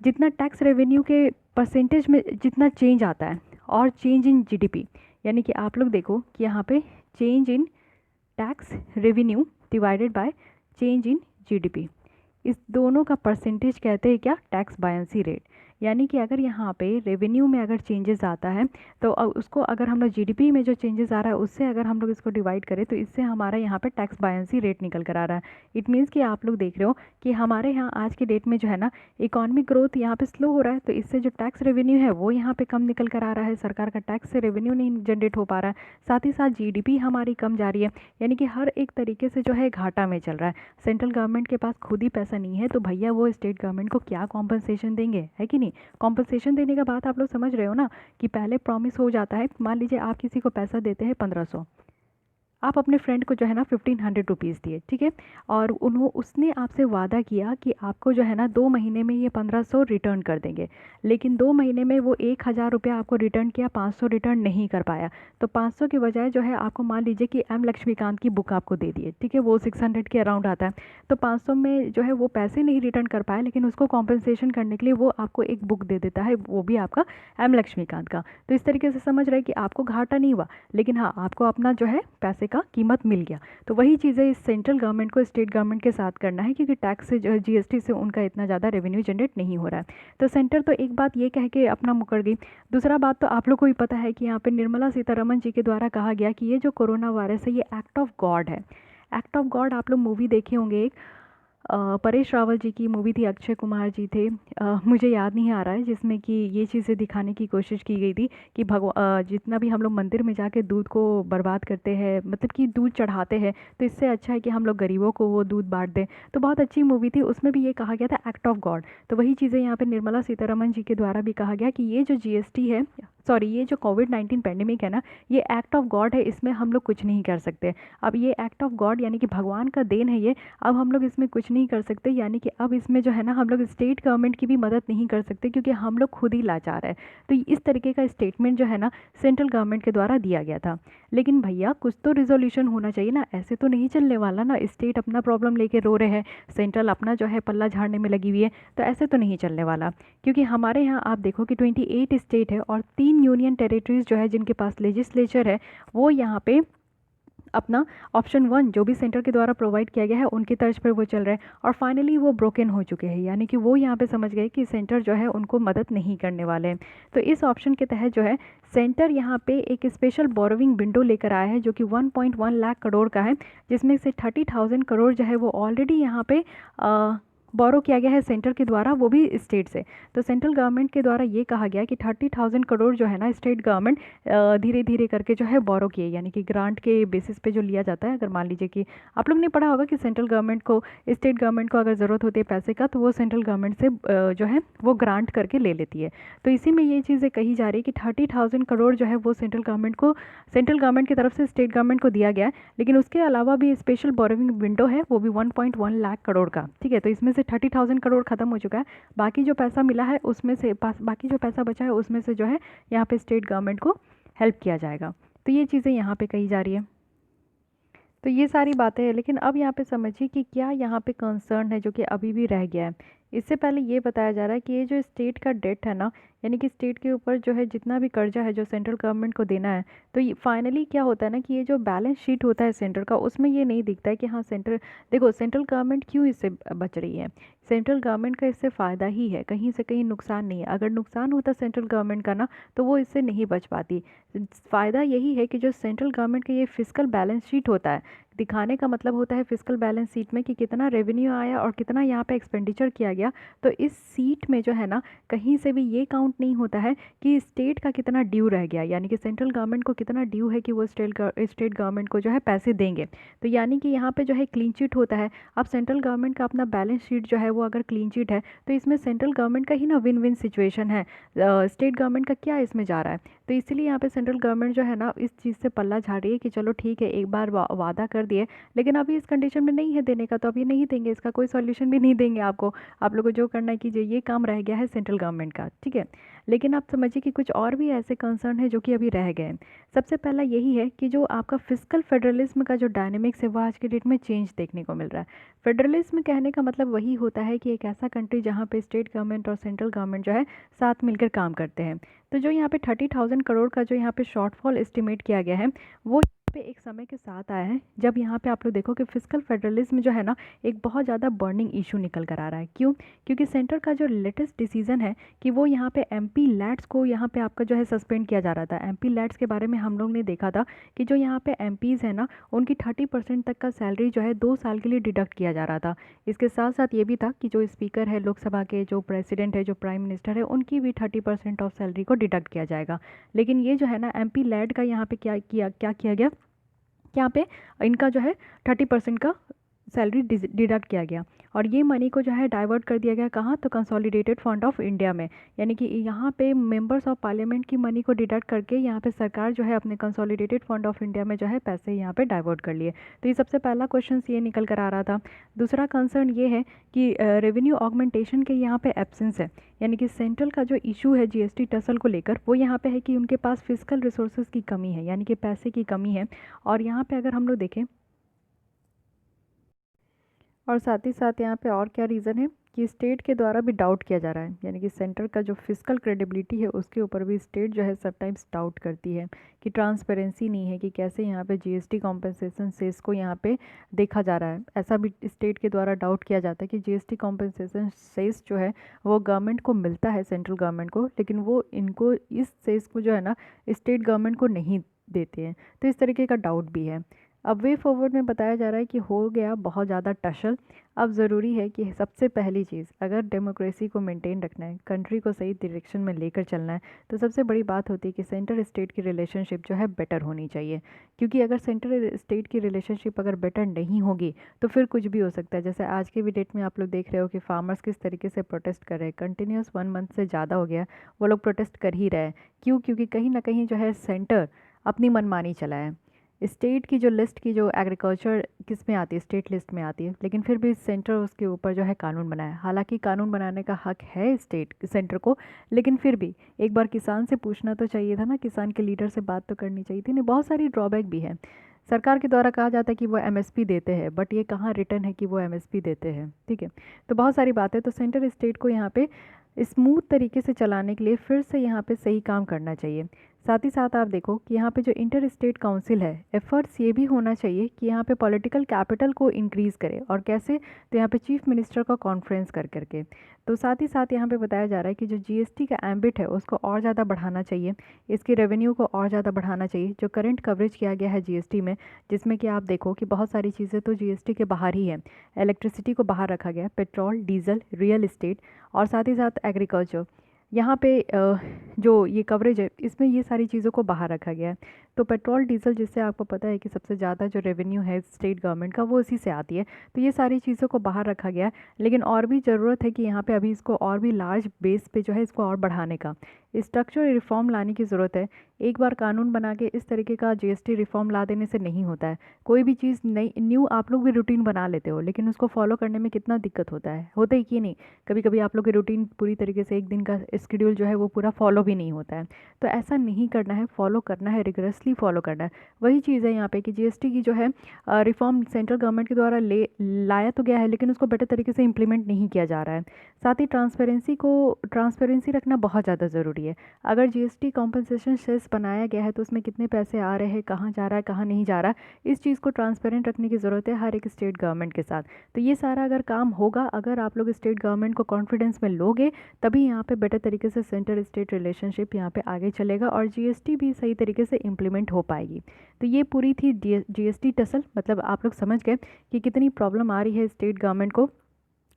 जितना टैक्स रेवेन्यू के परसेंटेज में जितना चेंज आता है और चेंज इन जीडीपी, यानी कि आप लोग देखो कि यहाँ पे change in tax revenue divided by change in GDP, इस दोनों का परसेंटेज कहते हैं क्या, टैक्स बायंसी रेट। यानी कि अगर यहाँ पे रेवेन्यू में अगर चेंजेस आता है तो उसको अगर हम लोग जीडीपी में जो चेंजेस आ रहा है उससे अगर हम लोग इसको डिवाइड करें तो इससे हमारा यहाँ पे टैक्स बायंसी रेट निकल कर आ रहा है। इट मीन्स कि आप लोग देख रहे हो कि हमारे यहाँ आज की डेट में जो है ना इकोनॉमिक ग्रोथ यहाँ पे स्लो हो रहा है, तो इससे जो टैक्स रेवेन्यू है वो यहाँ पे कम निकल कर आ रहा है। सरकार का टैक्स से रेवेन्यू नहीं जनरेट हो पा रहा है, साथ ही साथ जीडीपी हमारी कम जा रही है। यानी कि हर एक तरीके से जो है घाटा में चल रहा है। सेंट्रल गवर्नमेंट के पास खुद ही पैसा नहीं है तो भैया वो स्टेट गवर्नमेंट को क्या कॉम्पनसेशन देंगे, है कि नहीं। कॉम्पनसेशन देने का बात आप लोग समझ रहे हो ना कि पहले प्रॉमिस हो जाता है, मान लीजिए आप किसी को पैसा देते हैं 1500, आप अपने फ्रेंड को जो है ना 1500 रुपीज़ दिए, ठीक है, और उसने आपसे वादा किया कि आपको जो है ना 2 महीने में ये 1500 रिटर्न कर देंगे। लेकिन 2 महीने में वो 1000 रुपया आपको रिटर्न किया, 500 रिटर्न नहीं कर पाया। तो 500 के बजाय जो है आपको मान लीजिए कि एम लक्ष्मीकांत की बुक आपको दे दिए, ठीक है, वो 600 के अराउंड आता है। तो 500 में जो है वो पैसे नहीं रिटर्न कर पाए, लेकिन उसको कॉम्पनसेशन करने के लिए वो आपको एक बुक दे देता है, वो भी आपका एम लक्ष्मीकांत का। तो इस तरीके से समझ रहे हैं कि आपको घाटा नहीं हुआ, लेकिन हाँ आपको अपना जो है पैसे का कीमत मिल गया। तो वही चीज़ें इस सेंट्रल गवर्नमेंट को स्टेट गवर्नमेंट के साथ करना है, क्योंकि टैक्स से जो जीएसटी से उनका इतना ज़्यादा रेवेन्यू जनरेट नहीं हो रहा है। तो सेंटर तो एक बात ये कह के अपना मुकर गई। दूसरा बात तो आप लोग को भी पता है कि यहाँ पे निर्मला सीतारमण जी के द्वारा कहा गया कि ये जो कोरोना वायरस है ये एक्ट ऑफ गॉड है। एक्ट ऑफ गॉड आप लोग मूवी देखे होंगे, एक परेश रावल जी की मूवी थी, अक्षय कुमार जी थे, मुझे याद नहीं आ रहा है, जिसमें कि ये चीज़ें दिखाने की कोशिश की गई थी कि जितना भी हम लोग मंदिर में जाके दूध को बर्बाद करते हैं, मतलब कि दूध चढ़ाते हैं, तो इससे अच्छा है कि हम लोग गरीबों को वो दूध बांट दें। तो बहुत अच्छी मूवी थी, उसमें भी ये कहा गया था एक्ट ऑफ गॉड। तो वही चीज़ें यहाँ पे निर्मला सीतारमण जी के द्वारा भी कहा गया कि ये जो जीएसटी है, सॉरी ये जो कोविड-19 पैंडेमिक है ना, ये एक्ट ऑफ गॉड है, इसमें हम लोग कुछ नहीं कर सकते। अब ये एक्ट ऑफ गॉड यानी कि भगवान का देन है ये, अब हम लोग इसमें कुछ नहीं कर सकते, यानी कि अब इसमें जो है ना हम लोग स्टेट गवर्नमेंट की भी मदद नहीं कर सकते, क्योंकि हम लोग खुद ही लाचार है। तो इस तरीके का स्टेटमेंट जो है ना सेंट्रल गवर्नमेंट के द्वारा दिया गया था। लेकिन भैया कुछ तो रिजोल्यूशन होना चाहिए ना, ऐसे तो नहीं चलने वाला ना। स्टेट अपना प्रॉब्लम लेके रो रहे हैं, सेंट्रल अपना जो है पल्ला झाड़ने में लगी हुई है, तो ऐसे तो नहीं चलने वाला। क्योंकि हमारे यहाँ आप देखो कि 28 स्टेट है और 3 यूनियन टेरिटरीज जो है जिनके पास लेजिस्लेचर है, वो यहाँ पे अपना ऑप्शन 1 जो भी सेंटर के द्वारा प्रोवाइड किया गया है उनकी तर्ज पर वो चल रहे हैं, और फाइनली वो ब्रोकन हो चुके हैं, यानी कि वो यहाँ पे समझ गए कि सेंटर जो है उनको मदद नहीं करने वाले हैं। तो इस ऑप्शन के तहत जो है सेंटर यहाँ पे एक स्पेशल बोरोविंग विंडो लेकर आया है, जो कि 1.1 लाख करोड़ का है, जिसमें से 30,000 करोड़ जो है वो ऑलरेडी यहाँ पे बोरो किया गया है सेंटर के द्वारा, वो भी स्टेट से। तो सेंट्रल गवर्नमेंट के द्वारा ये कहा गया कि 30,000 करोड़ जो है ना स्टेट गवर्नमेंट धीरे धीरे करके जो है बोरो किए, यानी कि ग्रांट के बेसिस पे जो लिया जाता है। अगर मान लीजिए कि आप लोग ने पढ़ा होगा कि सेंट्रल गवर्नमेंट को स्टेट गवर्नमेंट को अगर ज़रूरत होती है पैसे का, तो वो सेंट्रल गवर्नमेंट से जो है वो ग्रांट करके ले लेती है। तो इसी में ये चीज़ें कही जा रही है कि 30,000 करोड़ जो है वो सेंट्रल गवर्नमेंट की तरफ से स्टेट गवर्नमेंट को दिया गया है। लेकिन उसके अलावा भी स्पेशल बोरोविंग विंडो है, वो भी 1.1 लाख करोड़ का, ठीक है। तो इसमें से 30,000 करोड़ खत्म हो चुका है, बाकी जो पैसा मिला है उसमें से बाकी जो पैसा बचा है उसमें से जो है यहाँ पे स्टेट गवर्नमेंट को हेल्प किया जाएगा। तो ये चीज़ें यहाँ पे कही जा रही है। तो ये सारी बातें हैं, लेकिन अब यहाँ पे समझिए कि क्या यहाँ पे कंसर्न है जो कि अभी भी रह गया है। इससे पहले ये बताया जा रहा है कि ये जो स्टेट का डेट है ना, यानी कि स्टेट के ऊपर जो है जितना भी कर्जा है जो सेंट्रल गवर्नमेंट को देना है, तो ये फाइनली क्या होता है ना कि ये जो बैलेंस शीट होता है सेंटर का, उसमें ये नहीं दिखता है कि हाँ सेंटर, देखो सेंट्रल गवर्नमेंट क्यों इससे बच रही है। सेंट्रल गवर्नमेंट का इससे फ़ायदा ही है, कहीं से कहीं नुकसान नहीं है। अगर नुकसान होता सेंट्रल गवर्नमेंट का ना, तो वो इससे नहीं बच पाती। फ़ायदा यही है कि जो सेंट्रल गवर्नमेंट का ये फिजिकल बैलेंस शीट होता है, दिखाने का मतलब होता है फिजिकल बैलेंस शीट में कि कितना रेवेन्यू आया और कितना यहाँ पे एक्सपेंडिचर किया गया। तो इस सीट में जो है ना कहीं से भी ये काउंट नहीं होता है कि स्टेट का कितना ड्यू रह गया, यानी कि सेंट्रल गवर्नमेंट को कितना ड्यू है कि वो स्टेट गवर्नमेंट को जो है पैसे देंगे। तो यानी कि यहाँ पे जो है क्लीन चिट होता है। अब सेंट्रल गवर्नमेंट का अपना बैलेंस शीट जो है वो अगर क्लीन चिट है, तो इसमें सेंट्रल गवर्नमेंट का ही ना विन विन सिचुएशन है, स्टेट गवर्नमेंट का क्या इसमें जा रहा है। तो इसीलिए यहाँ पे सेंट्रल गवर्नमेंट जो है ना इस चीज़ से पल्ला झाड़ रही है कि चलो ठीक है, एक बार वादा कर दिए, लेकिन अभी इस कंडीशन में नहीं है देने का, तो अभी नहीं देंगे, इसका कोई सॉल्यूशन भी नहीं देंगे आपको। आप लोगों को जो करना है कीजिए, ये काम रह गया है सेंट्रल गवर्नमेंट का, ठीक है। लेकिन आप समझिए कि कुछ और भी ऐसे कंसर्न है जो कि अभी रह गए हैं। सबसे पहला यही है कि जो आपका फिजिकल फेडरलिज्म का जो डायनेमिक्स है वो आज के डेट में चेंज देखने को मिल रहा है। फेडरलिज्म कहने का मतलब वही होता है कि एक ऐसा कंट्री जहाँ पे स्टेट गवर्नमेंट और सेंट्रल गवर्नमेंट जो है साथ मिलकर काम करते हैं। तो जो यहाँ पे 30,000 करोड़ का जो यहाँ पे शॉर्टफॉल एस्टिमेट किया गया है, वो पे एक समय के साथ आया है जब यहाँ पे आप लोग देखो कि फिजिकल फेडरलिज्म जो है ना एक बहुत ज़्यादा बर्निंग इशू निकल कर आ रहा है। क्यों? क्योंकि सेंटर का जो लेटेस्ट डिसीजन है कि वो यहाँ पे एमपी लैट्स को यहाँ पे आपका जो है सस्पेंड किया जा रहा था। एमपी लैट्स के बारे में हम लोग ने देखा था कि जो यहाँ पे एमपीज़ है ना उनकी 30% तक का सैलरी जो है 2 साल के लिए डिडक्ट किया जा रहा था। इसके साथ साथ ये भी था कि जो स्पीकर है लोकसभा के, जो प्रेसिडेंट है, जो प्राइम मिनिस्टर है, उनकी भी 30% ऑफ सैलरी को डिडक्ट किया जाएगा। लेकिन ये जो है ना एमपी लैड का यहाँ पे क्या किया गया, यहाँ पे इनका जो है 30% का सैलरी डिडक्ट किया गया, और ये मनी को जो है डाइवर्ट कर दिया गया कहाँ, तो कंसोलिडेटेड फंड ऑफ इंडिया में। यानी कि यहाँ पे मेंबर्स ऑफ पार्लियामेंट की मनी को डिडक्ट करके यहाँ पे सरकार जो है अपने कंसोलिडेटेड फंड ऑफ इंडिया में जो है पैसे यहाँ पे डाइवर्ट कर लिए। तो ये सबसे पहला क्वेश्चन ये निकल कर आ रहा था। दूसरा कंसर्न ये है कि रेवेन्यू ऑगमेंटेशन के यहाँ पे एब्सेंस है, यानी कि सेंट्रल का जो इशू है जीएसटी टसल को लेकर वो यहाँ पे है कि उनके पास फिजिकल रिसोर्सेज की कमी है, यानी कि पैसे की कमी है। और यहाँ पे अगर हम लोग देखें, और साथ ही साथ यहाँ पे और क्या रीज़न है कि स्टेट के द्वारा भी डाउट किया जा रहा है, यानी कि सेंटर का जो फिजिकल क्रेडिबिलिटी है उसके ऊपर भी स्टेट जो है समटाइम्स डाउट करती है कि ट्रांसपेरेंसी नहीं है, कि कैसे यहाँ पे जीएसटी कॉम्पेंसेशन सेस को यहाँ पे देखा जा रहा है। ऐसा भी स्टेट के द्वारा डाउट किया जाता है कि जीएसटी कॉम्पेंसेशन सेस जो है वो गवर्नमेंट को मिलता है, सेंट्रल गवर्नमेंट को, लेकिन वो इनको इस सेस को जो है ना स्टेट गवर्नमेंट को नहीं देते हैं। तो इस तरीके का डाउट भी है। अब वे फॉरवर्ड में बताया जा रहा है कि हो गया बहुत ज़्यादा टसल। अब ज़रूरी है कि सबसे पहली चीज़, अगर डेमोक्रेसी को मेंटेन रखना है, कंट्री को सही डायरेक्शन में लेकर चलना है, तो सबसे बड़ी बात होती है कि सेंटर स्टेट की रिलेशनशिप जो है बेटर होनी चाहिए। क्योंकि अगर सेंटर स्टेट की रिलेशनशिप अगर बेटर नहीं होगी तो फिर कुछ भी हो सकता है। जैसे आज के भी डेट में आप लोग देख रहे हो कि फार्मर्स किस तरीके से प्रोटेस्ट कर रहे हैं, कंटिन्यूस 1 मंथ से ज़्यादा हो गया वो लोग प्रोटेस्ट कर ही रहे हैं। क्यों? क्योंकि कहीं ना कहीं जो है सेंटर अपनी मनमानी चला है। स्टेट की जो लिस्ट की जो एग्रीकल्चर किस में आती है, स्टेट लिस्ट में आती है, लेकिन फिर भी सेंटर उसके ऊपर जो है कानून बनाया। हालांकि कानून बनाने का हक है स्टेट सेंटर को, लेकिन फिर भी एक बार किसान से पूछना तो चाहिए था ना, किसान के लीडर से बात तो करनी चाहिए थी। नहीं, बहुत सारी ड्रॉबैक भी है। सरकार के द्वारा कहा जाता है कि वो एमएसपी देते हैं, बट ये कहाँ रिटर्न है कि वो एमएसपी देते हैं। ठीक है, तो बहुत सारी बातें, तो सेंटर स्टेट को यहाँ पे स्मूथ तरीके से चलाने के लिए फिर से यहाँ पे सही काम करना चाहिए। साथ ही साथ आप देखो कि यहाँ पे जो इंटर स्टेट काउंसिल है, एफर्ट्स ये भी होना चाहिए कि यहाँ पे पॉलिटिकल कैपिटल को इंक्रीज़ करे। और कैसे? तो यहाँ पे चीफ मिनिस्टर का कॉन्फ्रेंस कर करके। तो साथ ही साथ यहाँ पे बताया जा रहा है कि जो जीएसटी का एम्बिट है उसको और ज़्यादा बढ़ाना चाहिए, इसकी रेवेन्यू को और ज़्यादा बढ़ाना चाहिए। जो करंट कवरेज किया गया है जीएसटी में, जिसमें कि आप देखो कि बहुत सारी चीज़ें तो जीएसटी के बाहर ही है। इलेक्ट्रिसिटी को बाहर रखा गया है, पेट्रोल, डीजल, रियल इस्टेट और साथ ही साथ एग्रीकल्चर। यहाँ पे जो ये कवरेज है इसमें ये सारी चीज़ों को बाहर रखा गया है। तो पेट्रोल, डीजल, जिससे आपको पता है कि सबसे ज़्यादा जो रेवेन्यू है स्टेट गवर्नमेंट का वो इसी से आती है, तो ये सारी चीज़ों को बाहर रखा गया है। लेकिन और भी ज़रूरत है कि यहाँ पे अभी इसको और भी लार्ज बेस पे जो है इसको और बढ़ाने का स्ट्रक्चर रिफॉर्म लाने की ज़रूरत है। एक बार कानून बना के इस तरीके का जीएसटी रिफॉर्म ला देने से नहीं होता है। कोई भी चीज़ नई न्यू आप लोग भी रूटीन बना लेते हो, लेकिन उसको फॉलो करने में कितना दिक्कत होता है कि नहीं? कभी कभी आप लोग की रूटीन पूरी तरीके से एक दिन का शेड्यूल जो है वो पूरा फॉलो भी नहीं होता है। तो ऐसा नहीं करना है, फॉलो करना है, रिगरसली फॉलो करना है। वही चीज़ है यहाँ पे कि जीएसटी की जो है रिफॉर्म सेंट्रल गवर्नमेंट के द्वारा लाया तो गया है, लेकिन उसको बेटर तरीके से इम्प्लीमेंट नहीं किया जा रहा है। साथ ही ट्रांसपेरेंसी रखना बहुत ज़्यादा ज़रूरी है। अगर जीएसटी कॉम्पनसेशन सेस बनाया गया है तो उसमें कितने पैसे आ रहे हैं, कहाँ जा रहा है, कहाँ नहीं जा रहा है, इस चीज़ को ट्रांसपेरेंट रखने की ज़रूरत है हर एक स्टेट गवर्नमेंट के साथ। तो ये सारा अगर काम होगा, अगर आप लोग स्टेट गवर्नमेंट को कॉन्फिडेंस में लोगे, तभी यहाँ पे बेटर तरीके से सेंटर स्टेट रिलेशनशिप यहाँ पे आगे चलेगा और जीएसटी भी सही तरीके से इम्प्लीमेंट हो पाएगी। तो ये पूरी थी जीएसटी टसल। मतलब आप लोग समझ गए कि कितनी प्रॉब्लम आ रही है स्टेट गवर्नमेंट को,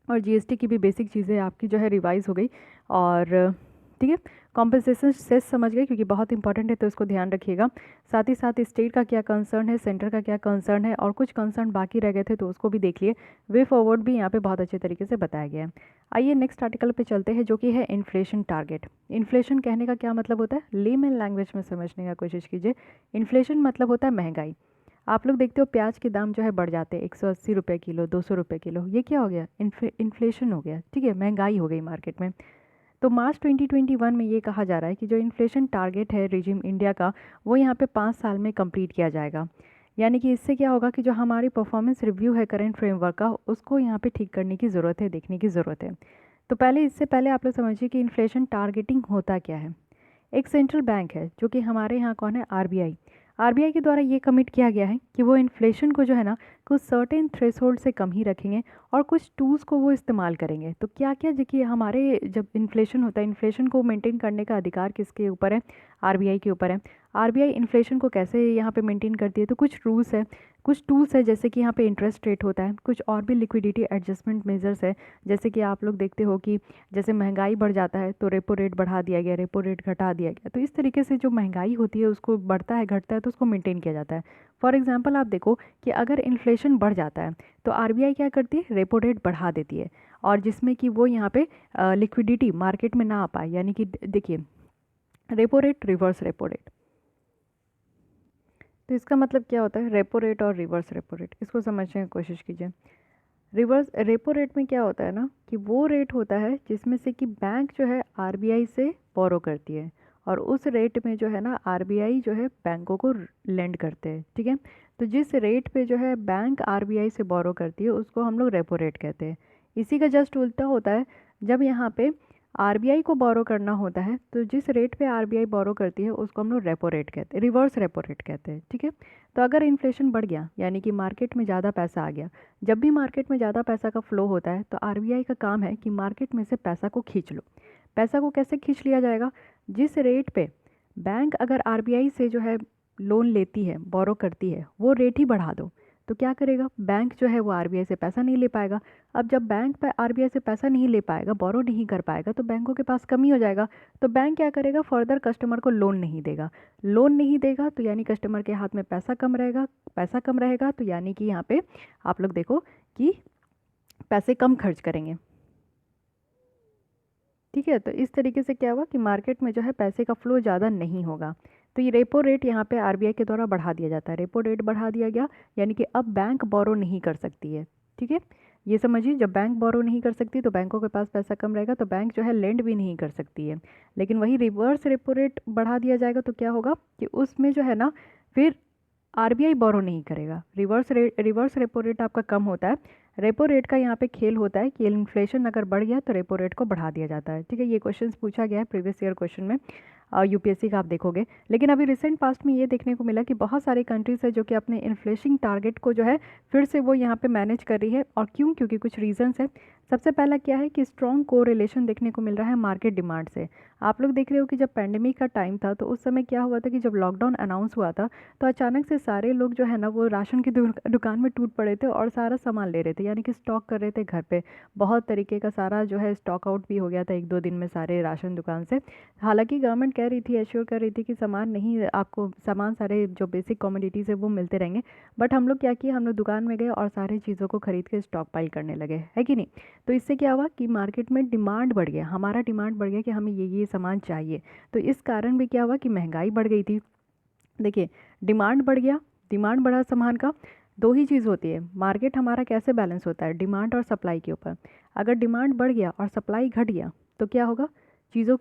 और जीएसटी की भी बेसिक चीज़ें आपकी जो है रिवाइज़ हो गई। और ठीक है, कॉम्पनसेशन सेस समझ गए क्योंकि बहुत इंपॉर्टेंट है, तो इसको ध्यान रखिएगा। साथ ही साथ स्टेट का क्या कंसर्न है, सेंटर का क्या कंसर्न है, और कुछ कंसर्न बाकी रह गए थे तो उसको भी देख लिए। वे फॉरवर्ड भी यहाँ पे बहुत अच्छे तरीके से बताया गया है। आइए नेक्स्ट आर्टिकल पे चलते हैं, जो कि है इन्फ्लेशन टारगेट। इन्फ्लेशन कहने का क्या मतलब होता है, लेमन लैंग्वेज में समझने का कोशिश कीजिए। इन्फ्लेशन मतलब होता है महंगाई। आप लोग देखते हो प्याज के दाम जो है बढ़ जाते हैं, 180 रुपये किलो, 200 रुपये किलो। ये क्या हो गया? इन्फ्लेशन हो गया। ठीक है, महंगाई हो गई मार्केट में। तो मार्च 2021 में ये कहा जा रहा है कि जो इन्फ्लेशन टारगेट है रिजिम इंडिया का, वो यहाँ पे 5 साल में कंप्लीट किया जाएगा। यानी कि इससे क्या होगा कि जो हमारी परफॉर्मेंस रिव्यू है करंट फ्रेमवर्क का, उसको यहाँ पे ठीक करने की ज़रूरत है, देखने की ज़रूरत है। तो इससे पहले आप लोग समझिए कि इन्फ्लेशन टारगेटिंग होता क्या है। एक सेंट्रल बैंक है जो कि हमारे यहाँ कौन है, आरबीआई। आरबीआई के द्वारा ये कमिट किया गया है कि वो इन्फ्लेशन को जो है ना कुछ सर्टेन थ्रेशोल्ड से कम ही रखेंगे और कुछ टूल्स को वो इस्तेमाल करेंगे। तो क्या क्या, देखिए हमारे जब इन्फ्लेशन होता है, इन्फ्लेशन को मेंटेन करने का अधिकार किसके ऊपर है? आरबीआई के ऊपर है। आरबीआई इन्फ्लेशन को कैसे यहाँ पे मेंटेन करती है? तो कुछ रूल्स है, कुछ टूल्स है, जैसे कि यहाँ पे इंटरेस्ट रेट होता है, कुछ और भी लिक्विडिटी एडजस्टमेंट मेजर्स है। जैसे कि आप लोग देखते हो कि जैसे महंगाई बढ़ जाता है तो रेपो रेट बढ़ा दिया गया, रेपो रेट घटा दिया गया। तो इस तरीके से जो महंगाई होती है उसको बढ़ता है, घटता है, तो उसको मेंटेन किया जाता है। फॉर एग्जांपल आप देखो कि अगर इन्फ्लेशन बढ़ जाता है तो आरबीआई क्या करती है, रेपो रेट बढ़ा देती है, और जिसमें कि वो यहाँ पे लिक्विडिटी मार्केट में ना आ पाए। यानी कि देखिए, repo rate, reverse repo rate. तो इसका मतलब क्या होता है, रेपो रेट और रिवर्स रेपो रेट, इसको समझने की कोशिश कीजिए। रिवर्स रेपो रेट में क्या होता है ना कि वो रेट होता है जिसमें से कि बैंक जो है आरबीआई से बोरो करती है, और उस रेट में जो है ना आरबीआई जो है बैंकों को लेंड करते हैं। ठीक है, तो जिस रेट पे जो है बैंक आरबीआई से बोरो करती है उसको हम लोग रेपो रेट कहते हैं। इसी का जस्ट उल्टा होता है, जब यहाँ पे आरबीआई को बोरो करना होता है तो जिस रेट पे आरबीआई बोरो करती है उसको हम लोग रेपो रेट कहते हैं, रिवर्स रेपो रेट कहते हैं, ठीक है। तो अगर इन्फ्लेशन बढ़ गया यानी कि मार्केट में ज़्यादा पैसा आ गया, जब भी मार्केट में ज़्यादा पैसा का फ्लो होता है तो आरबीआई का काम है कि मार्केट में से पैसा को खींच लो। पैसा को कैसे खींच लिया जाएगा? जिस रेट पे बैंक अगर आरबीआई से जो है लोन लेती है, बोरो करती है, वो रेट ही बढ़ा दो, तो क्या करेगा बैंक जो है वो आरबीआई से पैसा नहीं ले पाएगा। अब जब बैंक पर आरबीआई से पैसा नहीं ले पाएगा, बोरो नहीं कर पाएगा, तो बैंकों के पास कमी हो जाएगा। तो बैंक क्या करेगा, फर्दर कस्टमर को लोन नहीं देगा। लोन नहीं देगा तो यानी कस्टमर के हाथ में पैसा कम रहेगा, पैसा कम रहेगा तो यानी कि यहाँ पे आप लोग देखो कि पैसे कम खर्च करेंगे, ठीक है। तो इस तरीके से क्या हुआ कि मार्केट में जो है पैसे का फ्लो ज़्यादा नहीं होगा। तो ये रेपो रेट यहाँ पे आरबीआई के द्वारा बढ़ा दिया जाता है, रेपो रेट बढ़ा दिया गया, यानी कि अब बैंक बोरो नहीं कर सकती है, ठीक है। ये समझिए, जब बैंक बोरो नहीं कर सकती तो बैंकों के पास पैसा कम रहेगा, तो बैंक जो है लेंड भी नहीं कर सकती है। लेकिन वही रिवर्स रेपो रेट बढ़ा दिया जाएगा तो क्या होगा कि उसमें जो है ना फिर आरबीआई बोरो नहीं करेगा, रिवर्स रेपो रेट आपका कम होता है। रेपो रेट का यहाँ पे खेल होता है कि इन्फ्लेशन अगर बढ़ गया तो रेपो रेट को बढ़ा दिया जाता है, ठीक है। ये क्वेश्चंस पूछा गया है प्रीवियस ईयर क्वेश्चन में, यूपीएससी का आप देखोगे। लेकिन अभी रिसेंट पास्ट में ये देखने को मिला कि बहुत सारी कंट्रीज है जो कि अपने इन्फ्लेशन टारगेट को जो है फिर से वो यहाँ पे मैनेज कर रही है। और क्यों? क्योंकि कुछ रीजंस है। सबसे पहला क्या है कि स्ट्रॉन्ग कोरिलेशन देखने को मिल रहा है मार्केट डिमांड से। आप लोग देख रहे हो कि जब पैंडेमिक का टाइम था तो उस समय क्या हुआ था कि जब लॉकडाउन अनाउंस हुआ था तो अचानक से सारे लोग जो है ना वो राशन की दुकान में टूट पड़े थे और सारा सामान ले रहे थे, यानी कि स्टॉक कर रहे थे घर पे। बहुत तरीके का सारा जो है स्टॉक आउट भी हो गया था 1-2 दिन में सारे राशन दुकान से। हालांकि गवर्नमेंट कह रही थी, एश्योर कर रही थी कि सामान नहीं, आपको सामान सारे जो बेसिक कमोडिटीज़ है वो मिलते रहेंगे। बट हम लोग क्या किए, हम लोग दुकान में गए और सारी चीज़ों को खरीद के स्टॉक पाइल करने लगे, है कि नहीं। तो इससे क्या हुआ कि मार्केट में डिमांड बढ़ गया, हमारा डिमांड बढ़ गया कि हमें ये सामान चाहिए। तो इस कारण भी क्या हुआ कि महंगाई बढ़ गई थी। देखिए, डिमांड बढ़ गया, डिमांड बढ़ा सामान का, दो ही चीज़ होती है। मार्केट हमारा कैसे बैलेंस होता है? डिमांड और सप्लाई के ऊपर। अगर डिमांड बढ़ गया और सप्लाई घट गया तो क्या होगा, चीज़ों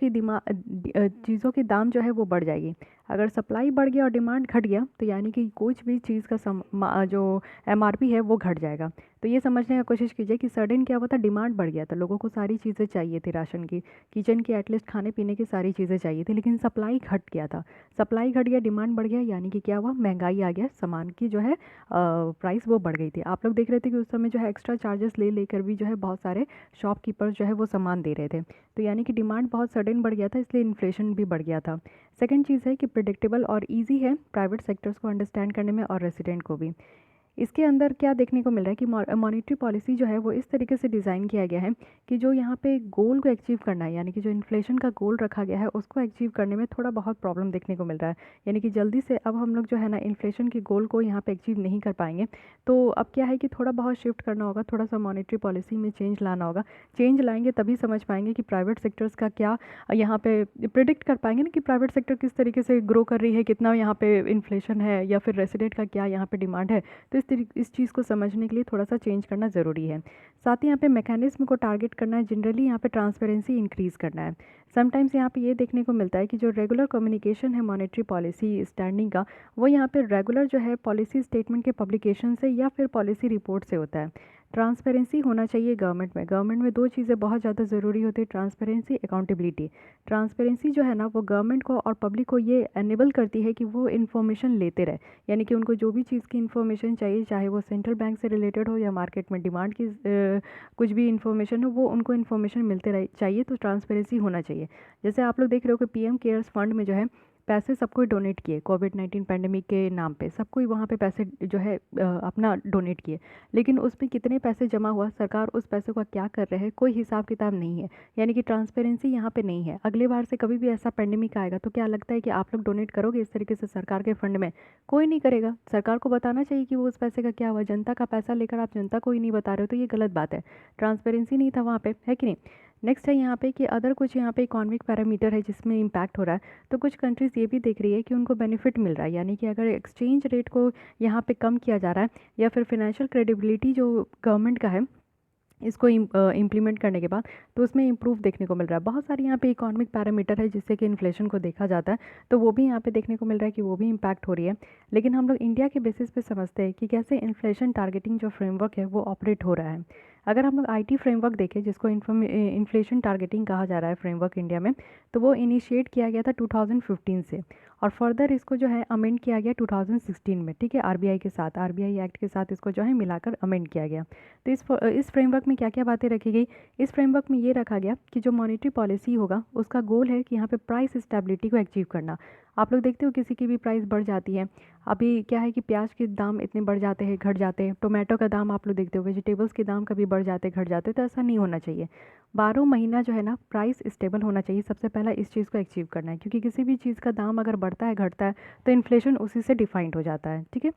की दाम जो है वो बढ़ जाएगी। अगर सप्लाई बढ़ गया और डिमांड घट गया तो यानी कि कुछ भी चीज़ का जो एमआरपी है वो घट जाएगा। तो ये समझने का कोशिश कीजिए कि सडन क्या हुआ था, डिमांड बढ़ गया था, लोगों को सारी चीज़ें चाहिए थी, राशन की, किचन की, एटलीस्ट खाने पीने की सारी चीज़ें चाहिए थी, लेकिन सप्लाई घट गया था। सप्लाई घट गया, डिमांड बढ़ गया, यानी कि क्या हुआ, महंगाई आ गया, सामान की जो है प्राइस वो बढ़ गई थी। आप लोग देख रहे थे कि उस समय जो है एक्स्ट्रा चार्जेस ले लेकर भी जो है बहुत सारे शॉपकीपर्स जो है वो सामान दे रहे थे। तो यानी कि डिमांड बहुत सडन बढ़ गया था, इसलिए इन्फ्लेशन भी बढ़ गया था। सेकंड चीज़ है कि प्रिडिक्टेबल और इजी है प्राइवेट सेक्टर्स को अंडरस्टैंड करने में और रेसिडेंट को भी। इसके अंदर क्या देखने को मिल रहा है कि मॉनेटरी पॉलिसी जो है वो इस तरीके से डिज़ाइन किया गया है कि जो यहाँ पे गोल को अचीव करना है, यानी कि जो इन्फ्लेशन का गोल रखा गया है उसको अचीव करने में थोड़ा बहुत प्रॉब्लम देखने को मिल रहा है। यानी कि जल्दी से अब हम लोग जो है ना इन्फ्लेशन के गोल को यहाँ पे अचीव नहीं कर पाएंगे। तो अब क्या है कि थोड़ा बहुत शिफ्ट करना होगा, थोड़ा सा मॉनेटरी पॉलिसी में चेंज लाना होगा। चेंज लाएंगे तभी समझ पाएंगे कि प्राइवेट सेक्टर्स का क्या, यहाँ पे प्रिडिक्ट कर पाएंगे ना कि प्राइवेट सेक्टर किस तरीके से ग्रो कर रही है, कितना यहाँ पे इन्फ्लेशन है, या फिर रेसिडेंट का क्या यहाँ पे डिमांड है। तो इस चीज़ को समझने के लिए थोड़ा सा चेंज करना ज़रूरी है। साथ ही यहाँ पे मैकेनिज्म को टारगेट करना है, जनरली यहाँ पे ट्रांसपेरेंसी इंक्रीज़ करना है। समटाइम्स यहाँ पे ये देखने को मिलता है कि जो रेगुलर कम्युनिकेशन है मॉनेटरी पॉलिसी स्टैंडिंग का, वो यहाँ पे रेगुलर जो है पॉलिसी स्टेटमेंट के पब्लिकेशन से या फिर पॉलिसी रिपोर्ट से होता है। ट्रांसपेरेंसी होना चाहिए गवर्नमेंट में दो चीज़ें बहुत ज़्यादा ज़रूरी होती है, ट्रांसपेरेंसी, अकाउंटेबिलिटी। ट्रांसपेरेंसी जो है ना वो गवर्नमेंट को और पब्लिक को ये एनेबल करती है कि वो इन्फॉर्मेशन लेते रहे, यानी कि उनको जो भी चीज़ की इन्फॉर्मेशन चाहिए, चाहे वो सेंट्रल बैंक से रिलेटेड हो या मार्केट में डिमांड की कुछ भी इन्फॉर्मेशन हो, वो उनको इन्फॉर्मेशन मिलते रहे चाहिए। तो ट्रांसपेरेंसी होना चाहिए। जैसे आप लोग देख रहे हो कि पीएम केयर्स फंड में जो है पैसे सबको डोनेट किए, कोविड-19 पैंडेमिक के नाम पे सबको ही वहाँ पे पैसे जो है अपना डोनेट किए, लेकिन उसमें कितने पैसे जमा हुआ, सरकार उस पैसे का क्या कर रहे हैं, कोई हिसाब किताब नहीं है। यानी कि ट्रांसपेरेंसी यहाँ पे नहीं है। अगली बार से कभी भी ऐसा पैंडेमिक आएगा तो क्या लगता है कि आप लोग डोनेट करोगे इस तरीके से सरकार के फंड में? कोई नहीं करेगा। सरकार को बताना चाहिए कि वो उस पैसे का क्या हुआ। जनता का पैसा लेकर आप जनता को ही नहीं बता रहे हो तो ये गलत बात है। ट्रांसपेरेंसी नहीं था वहाँ पे, है कि नहीं। नेक्स्ट है यहाँ पे कि अदर कुछ यहाँ पे इकोनॉमिक पैरामीटर है जिसमें इम्पैक्ट हो रहा है। तो कुछ कंट्रीज़ ये भी देख रही है कि उनको बेनिफिट मिल रहा है, यानी कि अगर एक्सचेंज रेट को यहाँ पे कम किया जा रहा है या फिर फिनेंशियल क्रेडिबिलिटी जो गवर्नमेंट का है इसको इम्प्लीमेंट करने के बाद, तो उसमें इम्प्रूव देखने को मिल रहा है। बहुत सारी यहाँ पे इकोनॉमिक पैरामीटर है जिससे कि इन्फ्लेशन को देखा जाता है, तो वो भी यहाँ पे देखने को मिल रहा है कि वो भी इम्पैक्ट हो रही है। लेकिन हम लोग इंडिया के बेसिस पे समझते हैं कि कैसे इन्फ्लेशन टारगेटिंग जो फ्रेमवर्क है वो ऑपरेट हो रहा है। अगर हम लोग IT फ्रेमवर्क देखें, जिसको इन्फ्लेशन टारगेटिंग कहा जा रहा है फ्रेमवर्क इंडिया में, तो वो इनिशिएट किया गया था 2015 से, और फर्दर इसको जो है अमेंड किया गया 2016 में, ठीक है, RBI के साथ, RBI एक्ट के साथ इसको जो है मिलाकर अमेंड किया गया। तो इस फ्रेमवर्क में क्या क्या बातें रखी गई? इस फ्रेमवर्क में ये रखा गया कि जो मॉनेटरी पॉलिसी होगा उसका गोल है कि यहाँ पे प्राइस स्टेबिलिटी को अचीव करना। आप लोग देखते हो किसी की भी प्राइस बढ़ जाती है, अभी क्या है कि प्याज के दाम इतने बढ़ जाते हैं, घट जाते हैं, टोमेटो का दाम आप लोग देखते हो, वेजिटेबल्स के दाम कभी बढ़ जाते घट जाते, तो ऐसा नहीं होना चाहिए। 12 महीना जो है ना प्राइस स्टेबल होना चाहिए, सबसे पहला इस चीज़ को अचीव करना है, क्योंकि किसी भी चीज़ का दाम अगर बढ़ता है घटता है तो इन्फ्लेशन उसी से डिफाइंड हो जाता है, ठीक है।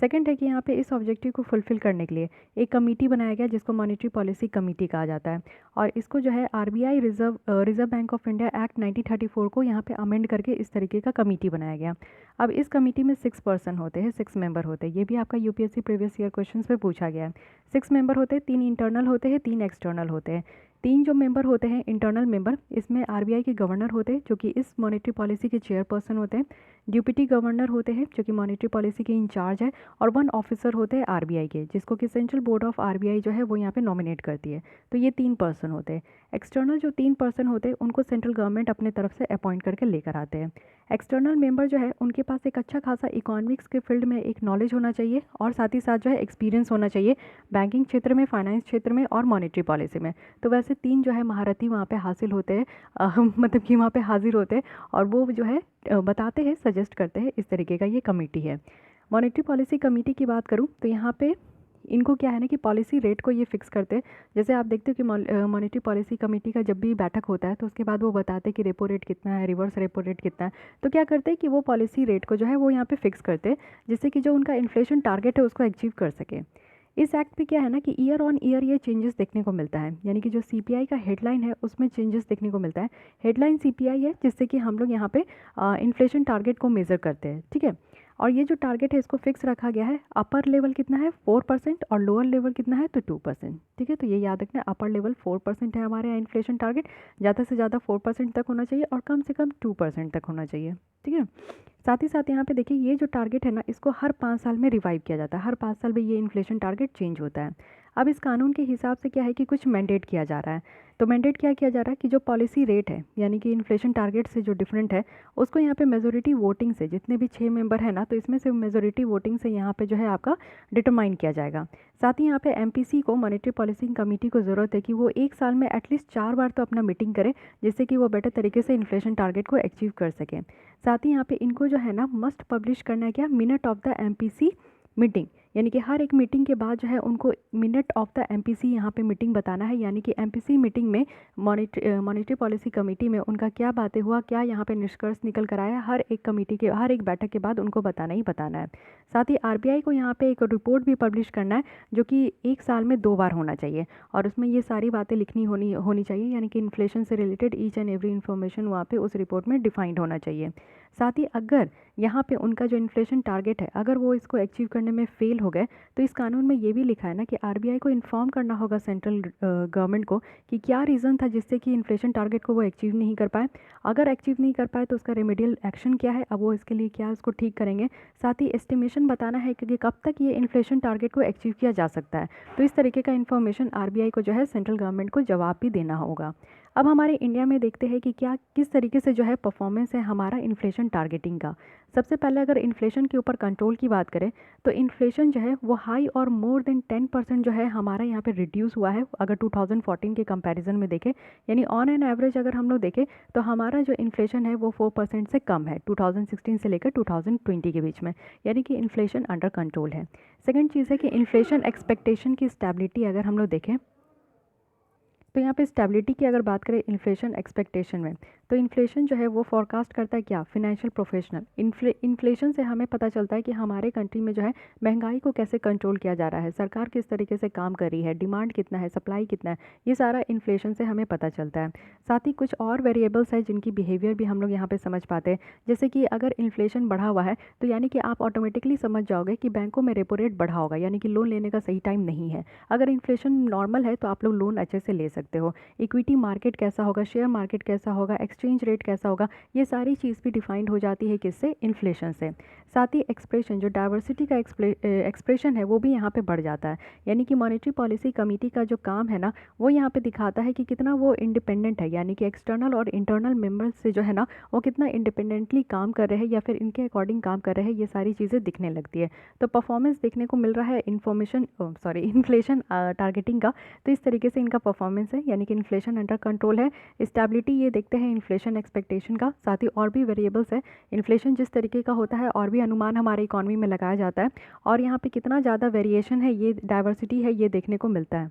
सेकंड है कि यहाँ पे इस ऑब्जेक्टिव को फुलफिल करने के लिए एक कमेटी बनाया गया जिसको मॉनेटरी पॉलिसी कमेटी कहा जाता है, और इसको जो है RBI reserve bank of India act 1934 को यहाँ पे अमेंड करके इस तरीके का कमेटी बनाया गया। अब इस कमेटी में 6 पर्सन होते हैं, 6 मेंबर होते हैं, ये भी आपका UPSC प्रीवियस ईयर क्वेश्चन में पूछा गया है। 6 मेंबर होते हैं, 3 इंटरनल होते हैं, 3 एक्सटर्नल होते हैं। 3 जो मेंबर होते हैं इंटरनल मेंबर, इसमें RBI के गवर्नर होते हैं जो कि इस मॉनेटरी पॉलिसी के चेयरपर्सन होते हैं, डिप्टी गवर्नर होते हैं जो कि मॉनेटरी पॉलिसी के इंचार्ज है, और 1 ऑफिसर होते हैं RBI के, जिसको कि सेंट्रल बोर्ड ऑफ RBI जो है वो यहाँ पे नॉमिनेट करती है। तो ये 3 पर्सन होते हैं। एक्सटर्नल जो 3 पर्सन होते हैं उनको सेंट्रल गवर्नमेंट अपने तरफ से अपॉइंट करके लेकर आते हैं। एक्सटर्नल मेंबर जो है उनके पास एक अच्छा खासा इकोनॉमिक्स के फील्ड में एक नॉलेज होना चाहिए, और साथ ही साथ जो है एक्सपीरियंस होना चाहिए बैंकिंग क्षेत्र में, फाइनेंस क्षेत्र में और मॉनेटरी पॉलिसी में। तो वैसे 3 जो है महारथी वहाँ पे हासिल होते हैं, मतलब कि वहाँ पे हाजिर होते हैं, और वो जो है बताते हैं, सजेस्ट करते हैं, इस तरीके का ये कमेटी है। मॉनेटरी पॉलिसी कमेटी की बात करूँ तो यहाँ पे इनको क्या है ना कि पॉलिसी रेट को ये फिक्स करते हैं। जैसे आप देखते हो कि मॉनेटरी पॉलिसी कमेटी का जब भी बैठक होता है तो उसके बाद वो बताते हैं कि रेपो रेट कितना है, रिवर्स रेपो रेट कितना है। तो क्या करते हैं कि वो पॉलिसी रेट को जो है वो यहाँ पे फिक्स करते हैं, जिससे कि जो उनका इन्फ्लेशन टारगेट है उसको अचीव कर सके। इस एक्ट पे क्या है ना कि ईयर ऑन ईयर ये चेंजेस देखने को मिलता है, यानी कि जो CPI का हेडलाइन है उसमें चेंजेस देखने को मिलता है। हेडलाइन CPI है जिससे कि हम लोग यहाँ पे इन्फ्लेशन टारगेट को मेज़र करते हैं, ठीक है। और ये जो टारगेट है इसको फिक्स रखा गया है। अपर लेवल कितना है 4% और लोअर लेवल कितना है तो 2%, ठीक है। तो ये याद रखना, अपर लेवल 4% है हमारे यहाँ इन्फ्लेशन टारगेट, ज़्यादा से ज़्यादा 4% तक होना चाहिए और कम से कम 2% तक होना चाहिए, ठीक है। साथ ही साथ यहाँ पे देखिए ये जो टारगेट है ना इसको हर 5 साल में रिवाइव किया जाता है, हर 5 साल में ये इन्फ्लेशन टारगेट चेंज होता है। अब इस कानून के हिसाब से क्या है कि कुछ मैंडेट किया जा रहा है। तो मैंडेट क्या किया जा रहा है कि जो पॉलिसी रेट है यानी कि इन्फ्लेशन टारगेट से जो डिफरेंट है उसको यहाँ पे मेजोरिटी वोटिंग से, जितने भी 6 मेंबर है ना, तो इसमें से मेजोरिटी वोटिंग से यहाँ पे जो है आपका डिटरमाइन किया जाएगा। साथ ही यहाँ पे MPC को, मॉनेटरी पॉलिसी कमेटी को ज़रूरत है कि वो 1 साल में एटलीस्ट 4 बार तो अपना मीटिंग करे, जिससे कि वो बेटर तरीके से इन्फ्लेशन टारगेट को अचीव कर सकें। साथ ही यहाँ पे इनको जो है ना मस्ट पब्लिश करना है क्या, minute of the MPC meeting, यानी कि हर एक मीटिंग के बाद जो है उनको मिनट ऑफ द MPC यहाँ पे मीटिंग बताना है, यानी कि MPC मीटिंग में मॉनेटरी पॉलिसी कमेटी में उनका क्या बातें हुआ, क्या यहाँ पे निष्कर्ष निकल कर आया, हर एक कमेटी के, हर एक बैठक के बाद उनको बताना ही बताना है। साथ ही RBI को यहाँ पे एक रिपोर्ट भी पब्लिश करना है जो कि 1 साल में 2 बार होना चाहिए, और उसमें ये सारी बातें लिखनी होनी चाहिए, यानी कि इन्फ्लेशन से related each and every information वहाँ पे उस रिपोर्ट में डिफाइंड होना चाहिए। साथ ही अगर यहाँ पे उनका जो इन्फ्लेशन टारगेट है अगर वो इसको अचीव करने में फेल हो गए तो इस कानून में ये भी लिखा है ना कि RBI को इन्फॉर्म करना होगा सेंट्रल गवर्नमेंट को कि क्या रीज़न था जिससे कि इन्फ्लेशन टारगेट को वो अचीव नहीं कर पाए। अगर अचीव नहीं कर पाए तो उसका रेमेडियल एक्शन क्या है, अब वो इसके लिए क्या उसको ठीक करेंगे। साथ ही एस्टिमेशन बताना है कि कब तक ये इन्फ्लेशन टारगेट को अचीव किया जा सकता है। तो इस तरीके का इन्फॉर्मेशन RBI को जो है सेंट्रल गवर्नमेंट को जवाब भी देना होगा। अब हमारे इंडिया में देखते हैं कि क्या किस तरीके से जो है परफॉर्मेंस है हमारा इन्फ्लेशन टारगेटिंग का। सबसे पहले अगर इन्फ्लेशन के ऊपर कंट्रोल की बात करें तो इन्फ्लेशन जो है वो हाई और मोर देन 10% जो है हमारा यहाँ पे रिड्यूस हुआ है अगर 2014 के कंपैरिजन में देखें, यानी ऑन एन एवरेज अगर हम लोग देखें तो हमारा जो इन्फ्लेशन है वो 4% से कम है 2016 से लेकर 2020 के बीच में, यानी कि इन्फ्लेशन अंडर कंट्रोल है। सेकेंड चीज़ है कि इन्फ्लेशन एक्सपेक्टेशन की स्टेबिलिटी अगर हम लोग देखें तो यहाँ पे स्टेबिलिटी की अगर बात करें इन्फ्लेशन एक्सपेक्टेशन में तो इन्फ्लेशन जो है वो फोरकास्ट करता है क्या, फिनेंशियल प्रोफेशनल। इन्फ्लेशन से हमें पता चलता है कि हमारे कंट्री में जो है महंगाई को कैसे कंट्रोल किया जा रहा है, सरकार किस तरीके से काम कर रही है, डिमांड कितना है, सप्लाई कितना है, ये सारा इन्फ्लेशन से हमें पता चलता है। साथ ही कुछ और वेरिएबल्स है जिनकी बिहेवियर भी हम लोग यहाँ पर समझ पाते हैं, जैसे कि अगर इन्फ्लेशन बढ़ा हुआ है तो यानी कि आप ऑटोमेटिकली समझ जाओगे कि बैंकों में रेपो रेट बढ़ा होगा, यानी कि लोन लेने का सही टाइम नहीं है। अगर इन्फ्लेशन नॉर्मल है तो आप लोग लोन अच्छे से ले सकते हो। इक्विटी मार्केट कैसा होगा, शेयर मार्केट कैसा होगा, एक्सचेंज रेट कैसा होगा, ये सारी चीज़ भी डिफाइंड हो जाती है किससे, इन्फ्लेशन से। साथ ही एक्सप्रेशन, जो डाइवर्सिटी का एक्सप्रेशन है वो भी यहाँ पे बढ़ जाता है। यानी कि मॉनेटरी पॉलिसी कमेटी का जो काम है ना, वो यहाँ पे दिखाता है कि कितना वो इंडिपेंडेंट है, यानी कि एक्सटर्नल और इंटरनल मेंबर्स से जो है ना वो कितना इंडिपेंडेंटली काम कर रहे हैं या फिर इनके अकॉर्डिंग काम कर रहे हैं, ये सारी चीज़ें दिखने लगती है। तो परफॉर्मेंस देखने को मिल रहा है इन्फ्लेशन टारगेटिंग का। तो इस तरीके से इनका परफॉर्मेंस है, यानी कि इन्फ्लेशन अंडर कंट्रोल है। स्टेबिलिटी ये देखते हैं इन्फ्लेशन एक्सपेक्टेशन का, साथ ही और भी वेरिएबल्स है। इन्फ्लेशन जिस तरीके का होता है और भी अनुमान हमारे इकॉनमी में लगाया जाता है, और यहाँ पे कितना ज़्यादा वेरिएशन है, ये डाइवर्सिटी है, ये देखने को मिलता है।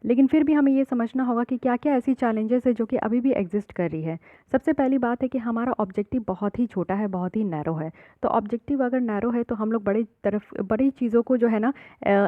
लेकिन फिर भी हमें ये समझना होगा कि क्या क्या ऐसी चैलेंजेस है जो कि अभी भी एग्जिस्ट कर रही है। सबसे पहली बात है कि हमारा ऑब्जेक्टिव बहुत ही छोटा है, बहुत ही नैरो है। तो ऑब्जेक्टिव अगर नैरो है तो हम लोग बड़ी चीज़ों को जो है ना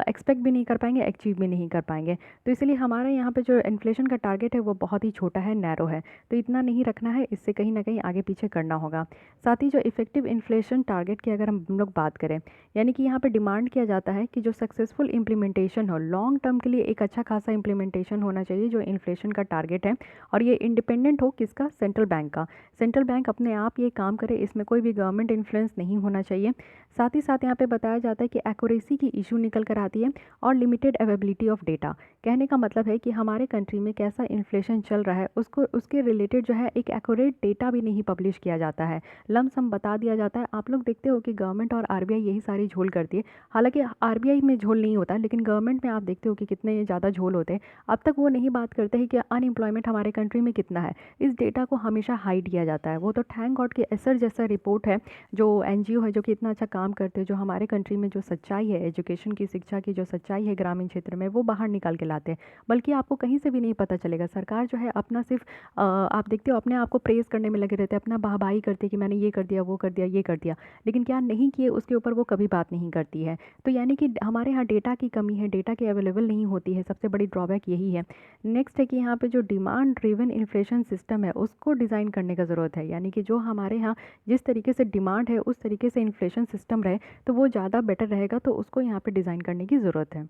एक्सपेक्ट भी नहीं कर पाएंगे, अचीव भी नहीं कर पाएंगे। तो इसलिए हमारे यहाँ पे जो इन्फ्लेशन का टारगेट है वो बहुत ही छोटा है, नैरो है। तो इतना नहीं रखना है, इससे कहीं ना कहीं आगे पीछे करना होगा। साथ ही जो इफेक्टिव इन्फ्लेशन टारगेट की अगर हम लोग बात करें, यानी कि यहाँ पे डिमांड किया जाता है कि जो सक्सेसफुल इम्प्लीमेंटेशन हो, लॉन्ग टर्म के लिए एक अच्छा खासा इम्प्लीमेंटेशन होना चाहिए जो इन्फ्लेशन का टारगेट है, और ये इंडिपेंडेंट हो किसका, सेंट्रल बैंक का। सेंट्रल बैंक अपने आप ये काम करे, इसमें कोई भी गवर्नमेंट इन्फ्लुएंस नहीं होना चाहिए। साथ ही साथ यहाँ पे बताया जाता है कि एक्यूरेसी की इशू निकल कर आती है, और लिमिटेड अवेबिलिटी ऑफ डेटा। कहने का मतलब है कि हमारे कंट्री में कैसा इन्फ्लेशन चल रहा है उसको उसके रिलेटेड जो है एक एक्यूरेट डेटा भी नहीं पब्लिश किया जाता है, लमसम बता दिया जाता है। आप लोग देखते हो कि गवर्नमेंट और आरबीआई यही सारी झोल करती है। हालांकि आरबीआई में झोल नहीं होता, लेकिन गवर्नमेंट में आप देखते हो कि कितने ज़्यादा झोल होते हैं। अब तक वो नहीं बात करते हैं कि अनएम्प्लॉयमेंट हमारे कंट्री में कितना है, इस डेटा को हमेशा हाइड किया जाता है। वो तो थैंक गॉड कि एसर जैसा रिपोर्ट है, जो एनजीओ है जो कि इतना अच्छा काम करते हैं, जो हमारे कंट्री में जो सच्चाई है, एजुकेशन की, शिक्षा की जो सच्चाई है ग्रामीण क्षेत्र में, वो बाहर निकाल के लाते हैं। बल्कि आपको कहीं से भी नहीं पता चलेगा। सरकार जो है अपना सिर्फ आप देखते हो अपने आप को प्रेज़ करने में लगे रहते हैं, अपना वाहवाही करते हैं कि मैंने ये कर दिया, वो कर दिया, ये कर दिया, लेकिन क्या नहीं किए उसके ऊपर वो कभी बात नहीं करती है। तो यानी कि हमारे यहाँ डेटा की कमी है, डेटा की अवेलेबल नहीं होती है, सबसे बड़ी ड्रॉबैक यही है। नेक्स्ट है कि यहाँ पे जो डिमांड ड्रिवन इन्फ्लेशन सिस्टम है उसको डिज़ाइन करने का ज़रूरत है, यानी कि जो हमारे यहाँ जिस तरीके से डिमांड है उस तरीके से इन्फ्लेशन सिस्टम रहे तो वो ज़्यादा बेटर रहेगा, तो उसको यहाँ पे डिज़ाइन करने की ज़रूरत है।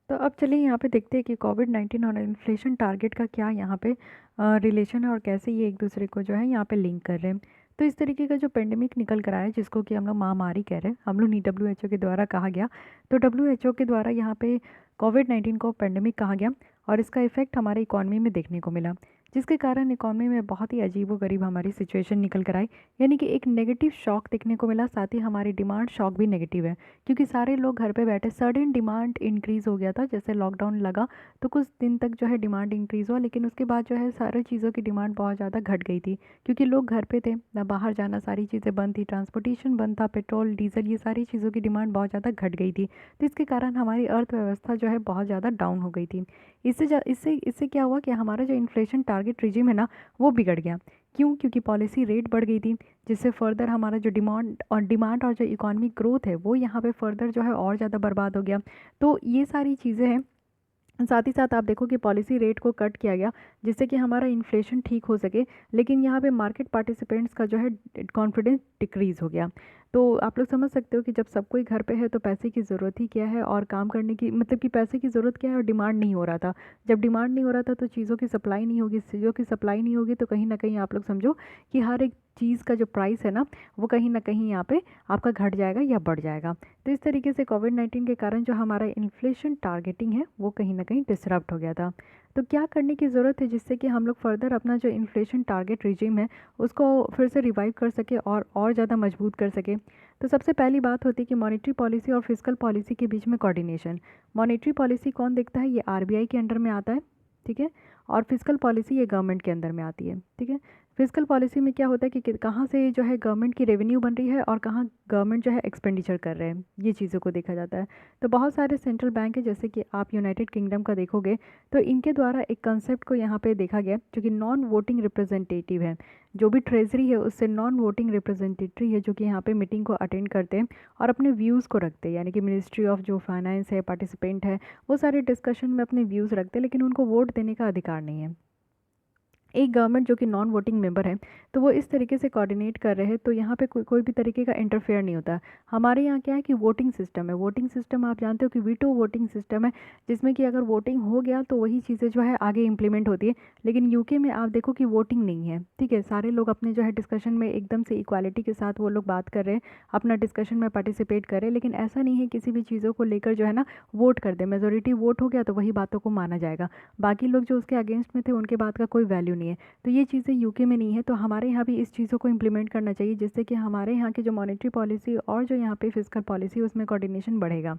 तो अब चलिए यहाँ पे देखते हैं कि कोविड-19 और इन्फ्लेशन टारगेट का क्या यहाँ पे रिलेशन है, और कैसे ये एक दूसरे को जो है यहाँ पे लिंक कर रहे हैं। तो इस तरीके का जो पेंडेमिक निकल कर आया, जिसको कि हम लोग महामारी कह रहे हैं, हम लोग नहीं, डब्ल्यूएचओ के द्वारा कहा गया। तो डब्ल्यूएचओ के द्वारा यहाँ पे कोविड-19 को पेंडेमिक कहा गया, और इसका इफेक्ट हमारे इकॉनमी में देखने को मिला, जिसके कारण इकॉनमी में बहुत ही अजीबोगरीब हमारी सिचुएशन निकल कर आई। यानी कि एक नेगेटिव शॉक देखने को मिला, साथ ही हमारी डिमांड शॉक भी नेगेटिव है, क्योंकि सारे लोग घर पे बैठे, सडन डिमांड इंक्रीज़ हो गया था। जैसे लॉकडाउन लगा तो कुछ दिन तक जो है डिमांड इंक्रीज़ हुआ, लेकिन उसके बाद जो है सारी चीज़ों की डिमांड बहुत ज़्यादा घट गई थी, क्योंकि लोग घर पे थे, ना बाहर जाना, सारी चीज़ें बंद थी, ट्रांसपोर्टेशन बंद था, पेट्रोल डीजल ये सारी चीज़ों की डिमांड बहुत ज़्यादा घट गई थी। तो इसके कारण हमारी अर्थव्यवस्था जो है बहुत ज़्यादा डाउन हो गई थी। इससे क्या हुआ कि हमारा जो इन्फ्लेशन टारगेट रिजिम है ना, वो बिगड़ गया। क्यों? क्योंकि पॉलिसी रेट बढ़ गई थी, जिससे फर्दर हमारा जो डिमांड और जो इकोनॉमिक ग्रोथ है वो यहाँ पे फर्दर जो है और ज़्यादा बर्बाद हो गया। तो ये सारी चीज़ें हैं। साथ ही साथ आप देखो कि पॉलिसी रेट को कट किया गया, जिससे कि हमारा इन्फ्लेशन ठीक हो सके, लेकिन यहाँ पे मार्केट पार्टिसिपेंट्स का जो है कॉन्फिडेंस डिक्रीज़ हो गया। तो आप लोग समझ सकते हो कि जब सब कोई घर पे है तो पैसे की ज़रूरत ही क्या है, और काम करने की मतलब कि पैसे की ज़रूरत क्या है, और डिमांड नहीं हो रहा था। जब डिमांड नहीं हो रहा था तो चीज़ों की सप्लाई नहीं होगी, चीज़ों की सप्लाई नहीं होगी तो कहीं ना कहीं आप लोग समझो कि हर एक चीज़ का जो प्राइस है ना, वो कहीं ना कहीं यहाँ पे आपका घट जाएगा या बढ़ जाएगा। तो इस तरीके से कोविड-19 के कारण जो हमारा इन्फ्लेशन टारगेटिंग है वो कहीं ना कहीं डिसरप्ट हो गया था। तो क्या करने की ज़रूरत है जिससे कि हम लोग फर्दर अपना जो इन्फ्लेशन टारगेट रिजिम है उसको फिर से रिवाइव कर सके और ज़्यादा मजबूत कर सके। तो सबसे पहली बात होती है कि मॉनेटरी पॉलिसी और फिस्कल पॉलिसी के बीच में कोऑर्डिनेशन। मॉनेटरी पॉलिसी कौन देखता है? ये आरबीआई के अंडर में आता है, ठीक है, और फिस्कल पॉलिसी ये गवर्नमेंट के अंदर में आती है, ठीक है। फिस्कल पॉलिसी में क्या होता है कि कहाँ से जो है गवर्नमेंट की रेवेन्यू बन रही है और कहाँ गवर्नमेंट जो है एक्सपेंडिचर कर रहे हैं, ये चीज़ों को देखा जाता है। तो बहुत सारे सेंट्रल बैंक है, जैसे कि आप यूनाइटेड किंगडम का देखोगे तो इनके द्वारा एक कंसेप्ट को यहाँ पे देखा गया जो कि नॉन वोटिंग रिप्रेजेंटेटिव है। जो भी ट्रेजरी है उससे नॉन वोटिंग रिप्रेजेंटेटिव है, जो कि यहाँ पे मीटिंग को अटेंड करते हैं और अपने व्यूज़ को रखते हैं, यानी कि मिनिस्ट्री ऑफ जो फाइनेंस है, पार्टिसिपेंट है, वो सारे डिस्कशन में अपने व्यूज़ रखते हैं, लेकिन उनको वोट देने का अधिकार नहीं है। एक गवर्नमेंट जो कि नॉन वोटिंग मेंबर है, तो वो इस तरीके से कोऑर्डिनेट कर रहे हैं, तो यहाँ पे कोई भी तरीके का इंटरफेयर नहीं होता। हमारे यहाँ क्या है कि वोटिंग सिस्टम है। वोटिंग सिस्टम आप जानते हो कि वीटो वोटिंग सिस्टम है, जिसमें कि अगर वोटिंग हो गया तो वही चीज़ें जो है आगे इम्प्लीमेंट होती है। लेकिन यूके में आप देखो कि वोटिंग नहीं है, ठीक है। सारे लोग अपने जो है डिस्कशन में एकदम से इक्वालिटी के साथ वो लोग बात कर रहे हैं, अपना डिस्कशन में पार्टिसिपेट कर रहे हैं। लेकिन ऐसा नहीं है किसी भी चीज़ों को लेकर जो है ना वोट कर दे, मेजोरिटी वोट हो गया तो वही बातों को माना जाएगा, बाकी लोग जो उसके अगेंस्ट में थे उनके बात का कोई वैल्यू नहीं है। तो ये चीज़ें यूके में नहीं है, तो हमारे यहाँ भी इस चीज़ों को इम्प्लीमेंट करना चाहिए, जिससे कि हमारे यहाँ की जो मॉनेटरी पॉलिसी और जो यहाँ पे फिस्कल पॉलिसी उसमें कोऑर्डिनेशन बढ़ेगा।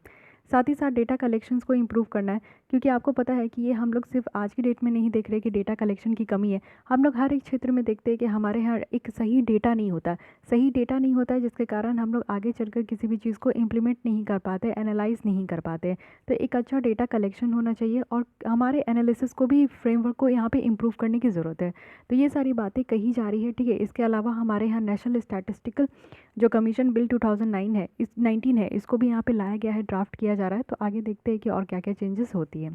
साथ ही साथ डेटा कलेक्शंस को इम्प्रूव करना है, क्योंकि आपको पता है कि ये हम लोग सिर्फ आज की डेट में नहीं देख रहे कि डेटा कलेक्शन की कमी है। हम लोग हर एक क्षेत्र में देखते हैं कि हमारे यहाँ एक सही डेटा नहीं होता, सही डेटा नहीं होता है, जिसके कारण हम लोग आगे चलकर किसी भी चीज़ को इम्प्लीमेंट नहीं कर पाते, एनालाइज नहीं कर पाते। तो एक अच्छा डेटा कलेक्शन होना चाहिए और हमारे एनालिसिस को भी, फ्रेमवर्क को यहाँ पे इम्प्रूव करने की ज़रूरत है। तो ये सारी बातें कही जा रही है, ठीक है। इसके अलावा हमारे यहाँ नेशनल स्टैटिस्टिकल जो कमीशन बिल 2009 है, 19 है, इसको भी यहाँ पे लाया गया है, ड्राफ्ट किया जा रहा है। तो आगे देखते हैं कि और क्या क्या चेंजेस होती है।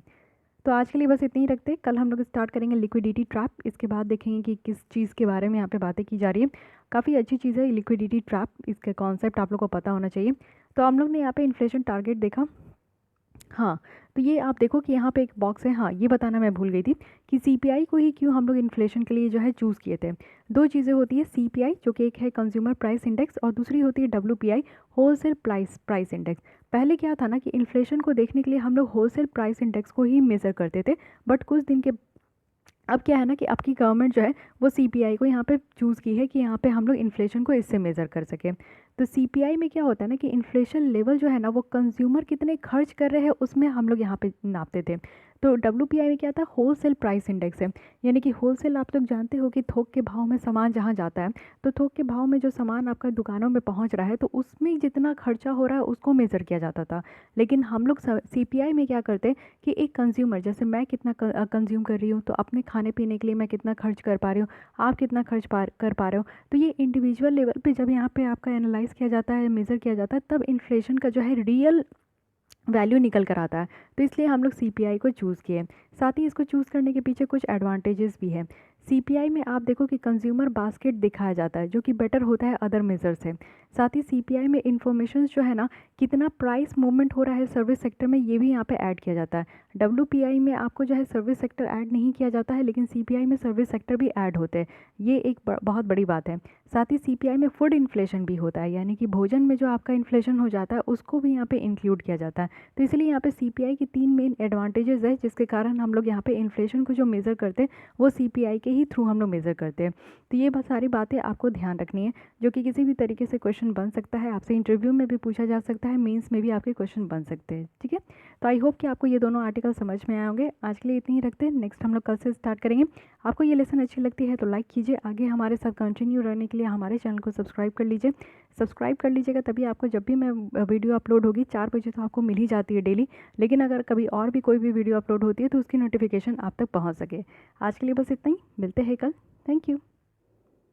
तो आज के लिए बस इतनी ही रखते हैं। कल हम लोग स्टार्ट करेंगे लिक्विडिटी ट्रैप, इसके बाद देखेंगे कि किस चीज़ के बारे में यहाँ पे बातें की जा रही है। काफ़ी अच्छी चीज़ है लिक्विडिटी ट्रैप, इसका कॉन्सेप्ट आप लोग को पता होना चाहिए। तो हम लोग ने यहाँ पे इन्फ्लेशन टारगेट देखा। हाँ, तो ये आप देखो कि यहाँ पे एक बॉक्स है। हाँ, ये बताना मैं भूल गई थी कि सीपीआई को ही क्यों हम लोग इन्फ्लेशन के लिए जो है चूज़ किए थे। दो चीज़ें होती है सीपीआई, जो कि एक है कंज्यूमर प्राइस इंडेक्स, और दूसरी होती है डब्ल्यूपीआई, होलसेल प्राइस इंडेक्स। पहले क्या था ना कि इन्फ्लेशन को देखने के लिए हम लोग होलसेल प्राइस इंडेक्स को ही मेज़र करते थे, बट कुछ दिन के अब क्या है ना कि आपकी गवर्नमेंट जो है वो सीपीआई को यहाँ पे चूज़ की है कि यहाँ पे हम लोग इन्फ्लेशन को इससे मेज़र कर सकें। तो सीपीआई में क्या होता है ना कि इन्फ्लेशन लेवल जो है ना वो कंज्यूमर कितने खर्च कर रहे हैं उसमें हम लोग यहाँ पे नापते थे। तो डब्ल्यूपीआई में क्या था, होलसेल प्राइस इंडेक्स है, यानी कि होलसेल आप लोग जानते हो कि थोक के भाव में सामान जहाँ जाता है, तो थोक के भाव में जो सामान आपका दुकानों में पहुँच रहा है तो उसमें जितना खर्चा हो रहा है उसको मेज़र किया जाता था। लेकिन हम लोग सीपीआई में क्या करते कि एक कंज्यूमर, जैसे मैं कितना कंज्यूम कर रही हूँ, तो अपने खाने पीने के लिए मैं कितना खर्च कर पा रही हूँ, आप कितना खर्च कर पा रहे हो, तो ये इंडिविजुअल लेवल पे जब यहाँ पे आपका एनालाइज किया जाता है, मेज़र किया जाता है, तब इन्फ्लेशन का जो है रियल वैल्यू निकल कर आता है। तो इसलिए हम लोग सीपीआई को चूज़ किए। साथ ही इसको चूज़ करने के पीछे कुछ एडवांटेजेस भी है। सीपीआई में आप देखो कि कंज्यूमर बास्केट दिखाया जाता है, जो कि बेटर होता है अदर मेजर से। साथ ही सीपीआई में इंफॉर्मेशन जो है ना, कितना प्राइस मूवमेंट हो रहा है सर्विस सेक्टर में, ये भी यहाँ पे ऐड किया जाता है। डब्ल्यूपीआई में आपको जो है सर्विस सेक्टर ऐड नहीं किया जाता है, लेकिन सीपीआई में सर्विस सेक्टर भी ऐड होते हैं। ये एक बहुत बड़ी बात है। साथ ही सीपीआई में फूड इन्फ्लेशन भी होता है, यानी कि भोजन में जो आपका इन्फ्लेशन हो जाता है उसको भी यहाँ पे इंक्लूड किया जाता है। तो इसलिए यहाँ पे सीपीआई की 3 मेन एडवांटेजेस है, जिसके कारण हम लोग यहाँ पे इन्फ्लेशन को जो मेज़र करते हैं वो सीपीआई के ही थ्रू हम लोग मेज़र करते हैं। तो ये बस सारी बातें आपको ध्यान रखनी है, जो कि किसी भी तरीके से क्वेश्चन बन सकता है, आपसे इंटरव्यू में भी पूछा जा सकता है, मेंस में भी आपके क्वेश्चन बन सकते हैं, ठीक है। तो आई होप कि आपको ये दोनों आर्टिकल समझ में आए होंगे। आज के लिए इतनी ही रखते हैं, नेक्स्ट हम लोग कल से स्टार्ट करेंगे। आपको ये लेसन अच्छी लगती है तो लाइक कीजिए, आगे हमारे साथ कंटिन्यू रहने के लिए हमारे चैनल को सब्सक्राइब कर लीजिए। सब्सक्राइब कर लीजिएगा, तभी आपको जब भी मैं वीडियो अपलोड होगी 4 बजे तो आपको मिल ही जाती है डेली। लेकिन अगर कभी और भी कोई भी वीडियो अपलोड होती है तो उसकी नोटिफिकेशन आप तक पहुंच सके। आज के लिए बस इतना ही, मिलते हैं कल। Thank you.